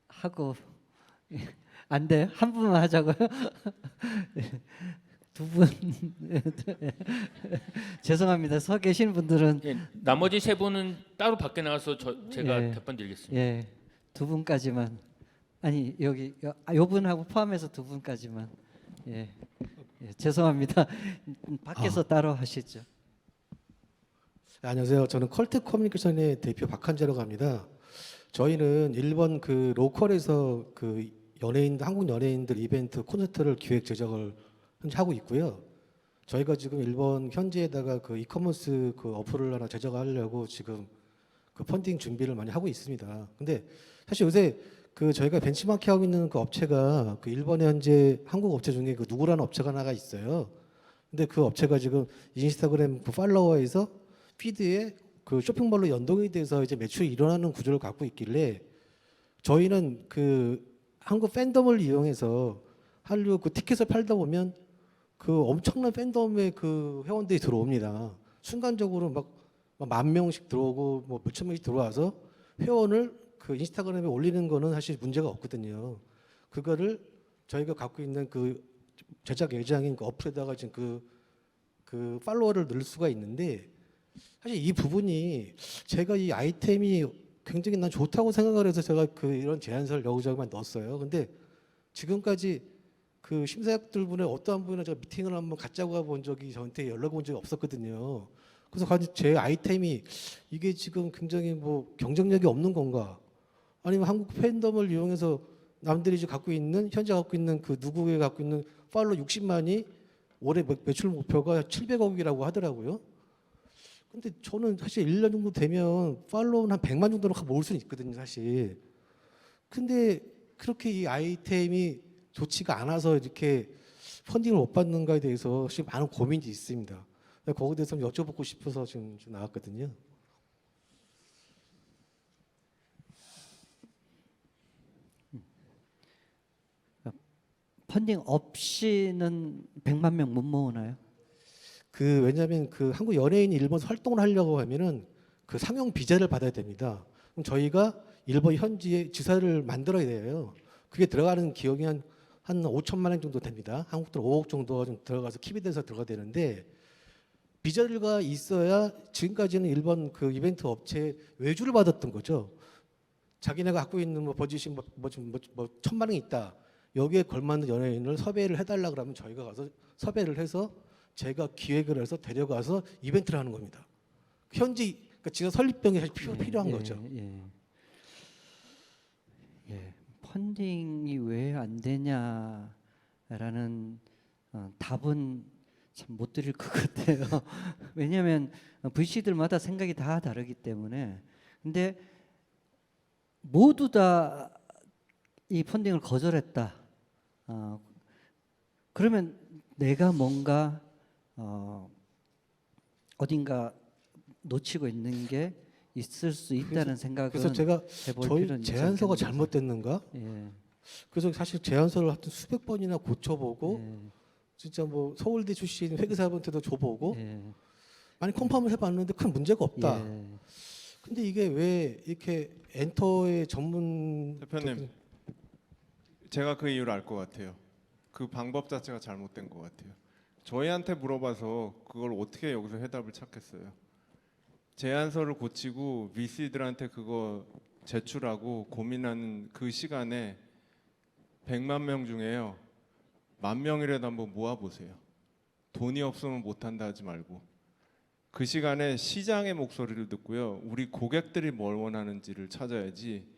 하고 안 돼요? 한 분만 하자고요? 두 분 죄송합니다. 서 계신 분들은 나머지 3분은 따로 밖에 나가서 제가 답변 드리겠습니다. 예, 2분까지만 아니 여기 요 분하고 포함해서 2분까지만 죄송합니다. 밖에서 따로 하시죠. 안녕하세요. 저는 컬트 커뮤니케이션의 대표 박한재라고 합니다. 저희는 일본 그 로컬에서 그 한국 연예인들 이벤트 콘서트를 기획 제작을 현재 하고 있고요. 저희가 지금 일본 현지에다가 그 이커머스 그 어플을 하나 제작하려고 지금 그 펀딩 준비를 많이 하고 있습니다. 근데 사실 요새 그 저희가 벤치마킹 하고 있는 그 업체가 그 일본에 현재 한국 업체 중에 그 누구라는 업체가 하나가 있어요. 근데 그 업체가 지금 인스타그램 그 팔로워에서 피드에 그 쇼핑몰로 연동이 돼서 이제 매출이 일어나는 구조를 갖고 있길래 저희는 그 한국 팬덤을 이용해서 한류 그 티켓을 팔다 보면 그 엄청난 팬덤의 그 회원들이 들어옵니다. 순간적으로 막 10,000명씩 들어오고 뭐 몇천 명씩 들어와서 회원을 그 인스타그램에 올리는 거는 사실 문제가 없거든요. 그거를 저희가 갖고 있는 그 제작 예정인 그 어플에다가 지금 그 팔로워를 넣을 수가 있는데 사실 이 부분이 제가 이 아이템이 굉장히 난 좋다고 생각을 해서 제가 그 이런 제안서를 여기저기만 넣었어요. 근데 지금까지 그 심사역들 분의 어떠한 분이나 제가 미팅을 한번 갖자고 본 적이 저한테 연락 온 적이 없었거든요. 그래서 과연 제 아이템이 이게 지금 굉장히 뭐 경쟁력이 없는 건가? 아니면 한국 팬덤을 이용해서 남들이 지금 갖고 있는 현재 갖고 있는 그 누구에 갖고 있는 팔로워 60만이 올해 매출 목표가 700억이라고 하더라고요. 근데 저는 사실 1년 정도 되면 팔로우는 한 100만 정도는 모을 수는 있거든요, 사실. 근데 그렇게 이 아이템이 좋지가 않아서 이렇게 펀딩을 못 받는가에 대해서 지금 많은 고민이 있습니다. 거기에 대해서 좀 여쭤보고 싶어서 지금 좀 나왔거든요. 펀딩 없이는 100만 명 못 모으나요? 그 왜냐하면 그 한국 연예인이 일본에서 활동을 하려고 하면은 그 상영 비자를 받아야 됩니다. 그럼 저희가 일본 현지에 지사를 만들어야 돼요. 그게 들어가는 기억이 한 5천만 원 정도 됩니다. 한국 돈 5억 정도가 좀 들어가서 킵이 돼서 들어가야 되는데 비자가 있어야 지금까지는 일본 그 이벤트 업체에 외주를 받았던 거죠. 자기네가 갖고 있는 뭐 버짓이 뭐 1,000만 원이 있다. 여기에 걸맞는 연예인을 섭외를 해달라 그러면 저희가 가서 섭외를 해서 제가 기획을 해서 데려가서 이벤트를 하는 겁니다. 현지 그러니까 지금 설립병이 사실 필요한 거죠. 펀딩이 왜 안 되냐라는 답은 참 못 드릴 것 같아요. 왜냐하면 VC들마다 생각이 다 다르기 때문에. 근데 모두 다 이 펀딩을 거절했다. 그러면 내가 뭔가 어딘가 놓치고 있는 게 있을 수 있다는 생각은 그래서 제가 해볼 저희 필요는 있지 제안서가 않겠는가. 잘못됐는가? 그래서 사실 제안서를 하여튼 수백 번이나 고쳐보고 진짜 뭐 서울대 출신 회계사분한테도 줘보고 많이 컨펌을 해봤는데 큰 문제가 없다. 근데 이게 왜 이렇게 엔터의 전문 대표님, 제가 그 이유를 알 것 같아요. 그 방법 자체가 잘못된 것 같아요. 저희한테 물어봐서 그걸 어떻게 여기서 해답을 찾겠어요. 제안서를 고치고 VC들한테 그거 제출하고 고민하는 그 시간에 100만 명 중에요. 10,000명이라도 한번 모아보세요. 돈이 없으면 못한다 하지 말고. 그 시간에 시장의 목소리를 듣고요. 우리 고객들이 뭘 원하는지를 찾아야지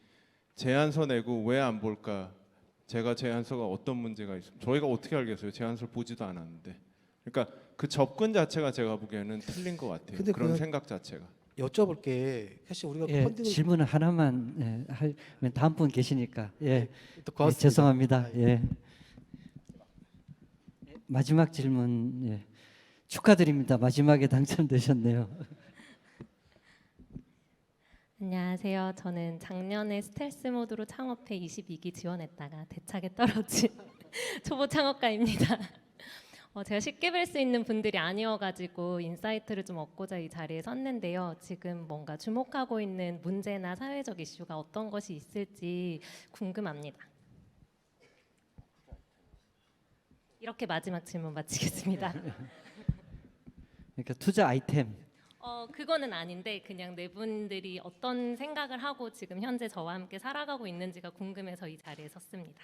제안서 내고 왜 안 볼까? 제가 제안서가 어떤 문제가 있습니다. 저희가 어떻게 알겠어요? 제안서를 보지도 않았는데. 그러니까 그 접근 자체가 제가 보기에는 틀린 것 같아요. 근데 그런 그 생각 자체가. 여쭤볼 게 사실 우리가 펀딩을 질문 하나만 하면 다음 분 계시니까 고맙습니다. 죄송합니다. 마지막 질문 축하드립니다. 마지막에 당첨되셨네요. 안녕하세요. 저는 작년에 스텔스 모드로 창업회 22기 지원했다가 대차게 떨어진 초보 창업가입니다. 제가 쉽게 뵐 수 있는 분들이 아니어가지고 인사이트를 좀 얻고자 이 자리에 섰는데요. 지금 뭔가 주목하고 있는 문제나 사회적 이슈가 어떤 것이 있을지 궁금합니다. 이렇게 마지막 질문 마치겠습니다. 그러니까 투자 아이템. 그거는 아닌데 그냥 네 분들이 어떤 생각을 하고 지금 현재 저와 함께 살아가고 있는지가 궁금해서 이 자리에 섰습니다.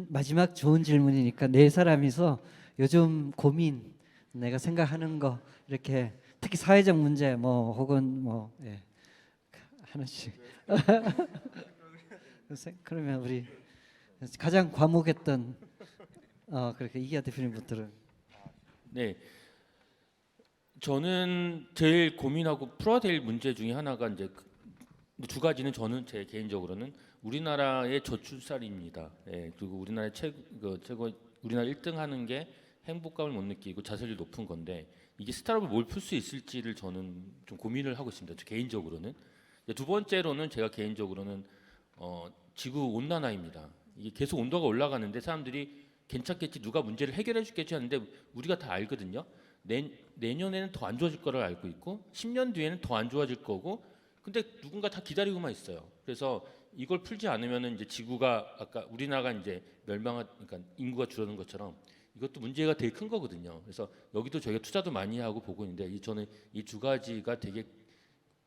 마지막 좋은 질문이니까 네 사람이서 요즘 고민, 내가 생각하는 거 이렇게 특히 사회적 문제 뭐 혹은 뭐 하나씩. 그러면 우리 가장 과묵했던 그렇게 이기아 대표님부터는. 네. 저는 제일 고민하고 풀어야 될 문제 중에 하나가 이제 두 가지는 저는 제 개인적으로는 우리나라의 저출산입니다. 그리고 우리나라의 최고 우리나라 1등 하는 게 행복감을 못 느끼고 자살률이 높은 건데 이게 스타트업을 뭘 풀 수 있을지를 저는 좀 고민을 하고 있습니다. 저 개인적으로는. 두 번째로는 제가 개인적으로는 지구 온난화입니다. 이게 계속 온도가 올라가는데 사람들이 괜찮겠지, 누가 문제를 해결해 주겠지 하는데 우리가 다 알거든요. 내년에는 더 안 좋아질 거를 알고 있고 10년 뒤에는 더 안 좋아질 거고 근데 누군가 다 기다리고만 있어요. 그래서 이걸 풀지 않으면은 이제 지구가 아까 우리나라가 이제 그러니까 인구가 줄어드는 것처럼 이것도 문제가 되게 큰 거거든요. 그래서 여기도 저희가 투자도 많이 하고 보고 있는데 저는 이 두 가지가 되게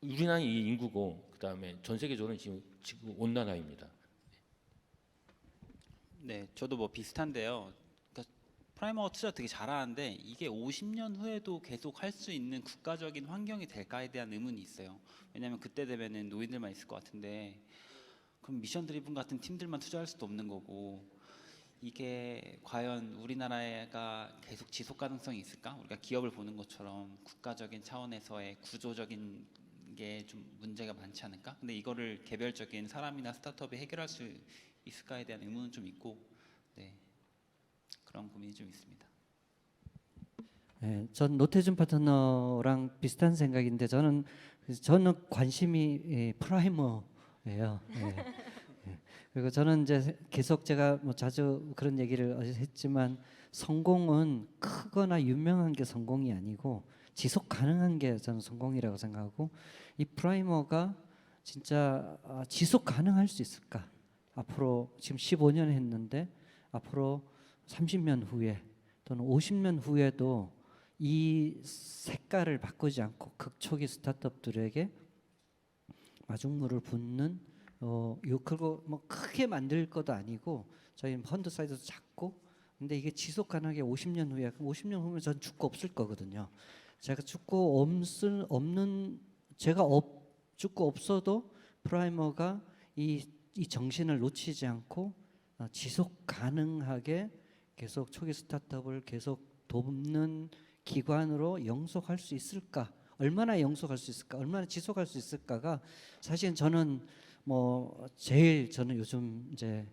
우리나라 이 인구고 그다음에 전 세계적으로는 지금 지구 온난화입니다. 네, 저도 뭐 비슷한데요. 그러니까 프라이머가 투자 되게 잘하는데 이게 50년 후에도 계속 할 수 있는 국가적인 환경이 될까에 대한 의문이 있어요. 왜냐하면 그때 되면은 노인들만 있을 것 같은데 그럼 미션 드리븐 같은 팀들만 투자할 수도 없는 거고 이게 과연 우리나라가 계속 지속 가능성이 있을까? 우리가 기업을 보는 것처럼 국가적인 차원에서의 구조적인 게 좀 문제가 많지 않을까? 근데 이거를 개별적인 사람이나 스타트업이 해결할 수 있을까에 대한 의문은 좀 있고, 네, 그런 고민이 좀 있습니다. 네, 전 노태준 파트너랑 비슷한 생각인데 저는 관심이 프라이머예요. 예. 예. 그리고 저는 이제 계속 제가 뭐 자주 그런 얘기를 했지만 성공은 크거나 유명한 게 성공이 아니고 지속 가능한 게 저는 성공이라고 생각하고 이 프라이머가 진짜 지속 가능할 수 있을까? 앞으로 지금 15년 했는데 앞으로 30년 후에 또는 50년 후에도 이 색깔을 바꾸지 않고 극초기 스타트업들에게 마중물을 붓는 그리고 뭐 크게 만들 것도 아니고 저희 펀드 사이즈도 작고 근데 이게 지속 가능하게 50년 후에 50년 후면 전 죽고 없을 거거든요. 제가 죽고 죽고 없어도 프라이머가 이 정신을 놓치지 않고 지속 가능하게 계속 초기 스타트업을 계속 돕는 기관으로 영속할 수 있을까? 얼마나 영속할 수 있을까? 얼마나 지속할 수 있을까가 사실 저는 제일 저는 요즘 이제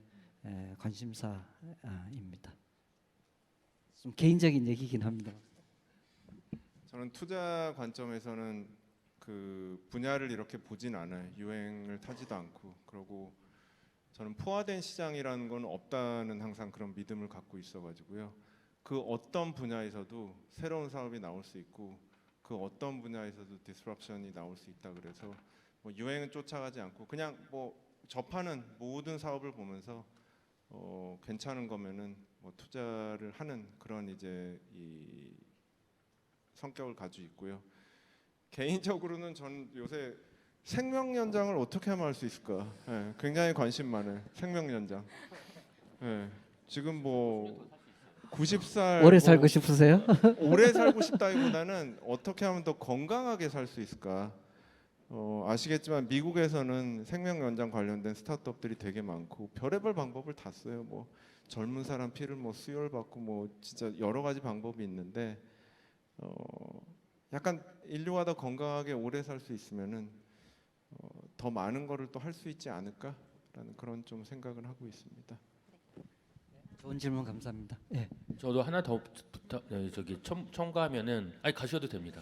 관심사입니다. 좀 개인적인 얘기긴 합니다. 저는 투자 관점에서는 그 분야를 이렇게 보진 않아요. 유행을 타지도 않고 그러고 저는 포화된 시장이라는 건 없다는 항상 그런 믿음을 갖고 있어가지고요. 그 어떤 분야에서도 새로운 사업이 나올 수 있고 그 어떤 분야에서도 디스럽션이 나올 수 있다 그래서 뭐 유행은 쫓아가지 않고 그냥 뭐 접하는 모든 사업을 보면서 괜찮은 거면은 뭐 투자를 하는 그런 이제 이 성격을 가지고 있고요. 개인적으로는 전 요새 생명 연장을 어떻게 하면 할 수 있을까? 네, 굉장히 관심 많아요. 생명 연장. 네, 지금 뭐 90살 오래 살고 싶으세요? 오래 살고 싶다기보다는 어떻게 하면 더 건강하게 살 수 있을까? 아시겠지만 미국에서는 생명 연장 관련된 스타트업들이 되게 많고 별의별 방법을 다 써요. 뭐 젊은 사람 피를 뭐 수혈받고 뭐 진짜 여러 가지 방법이 있는데 약간 인류가 더 건강하게 오래 살 수 있으면은 더 많은 거를 또 할 수 있지 않을까라는 그런 좀 생각을 하고 있습니다. 좋은 질문 감사합니다. 예. 저도 하나 더 첨가하면은 가셔도 됩니다.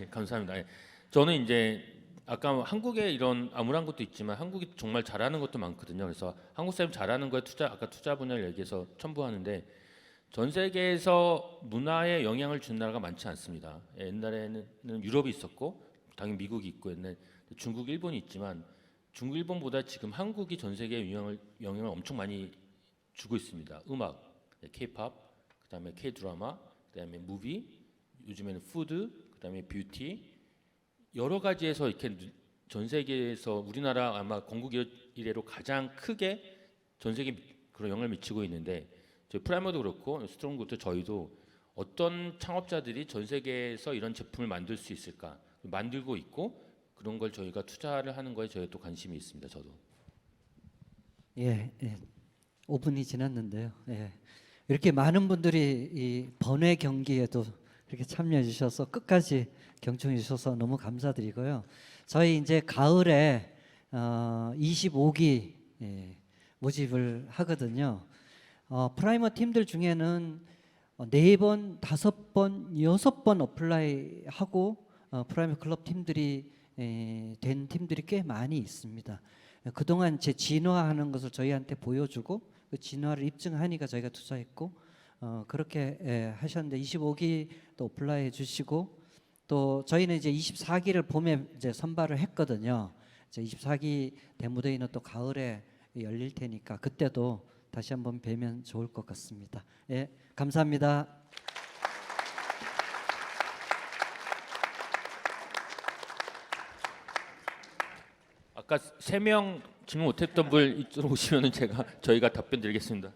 감사합니다. 저는 이제 아까 한국에 이런 암울한 것도 있지만 한국이 정말 잘하는 것도 많거든요. 그래서 한국 사람 잘하는 거에 투자 분야를 얘기해서 첨부하는데 전 세계에서 문화에 영향을 주는 나라가 많지 않습니다. 옛날에는 유럽이 있었고 당연히 미국이 있고 옛날 중국, 일본이 있지만 중국, 일본보다 지금 한국이 전 세계에 영향을 엄청 많이 주고 있습니다. 음악, K-팝, 그다음에 K-드라마, 그다음에 무비, 요즘에는 푸드, 그다음에 뷰티 여러 가지에서 이렇게 전 세계에서 우리나라 아마 건국 이래로 가장 크게 전 세계에 그런 영향을 미치고 있는데 저희 프라이머도 그렇고 스트롱그도 저희도 어떤 창업자들이 전 세계에서 이런 제품을 만들 수 있을까 만들고 있고 그런 걸 저희가 투자를 하는 거에 저희 또 관심이 있습니다. 저도. 예. 5분이 지났는데요. 예. 이렇게 많은 분들이 이 번외 경기에도 이렇게 참여해 주셔서 끝까지 경청해 주셔서 너무 감사드리고요. 저희 이제 가을에 25기 모집을 하거든요. 프라이머 팀들 중에는 4번, 5번, 6번 어플라이하고 프라이머 클럽 팀들이 된 팀들이 꽤 많이 있습니다. 그동안 제 진화하는 것을 저희한테 보여주고 그 진화를 입증하니까 저희가 투자했고 그렇게 하셨는데 25기도 어플라이해 주시고 또 저희는 이제 24기를 봄에 이제 선발을 했거든요. 이제 24기 데모데이는 또 가을에 열릴 테니까 그때도 다시 한번 뵈면 좋을 것 같습니다. 예, 감사합니다. 아까 3명 질문 못했던 분 이쪽으로 오시면은 저희가 답변 드리겠습니다.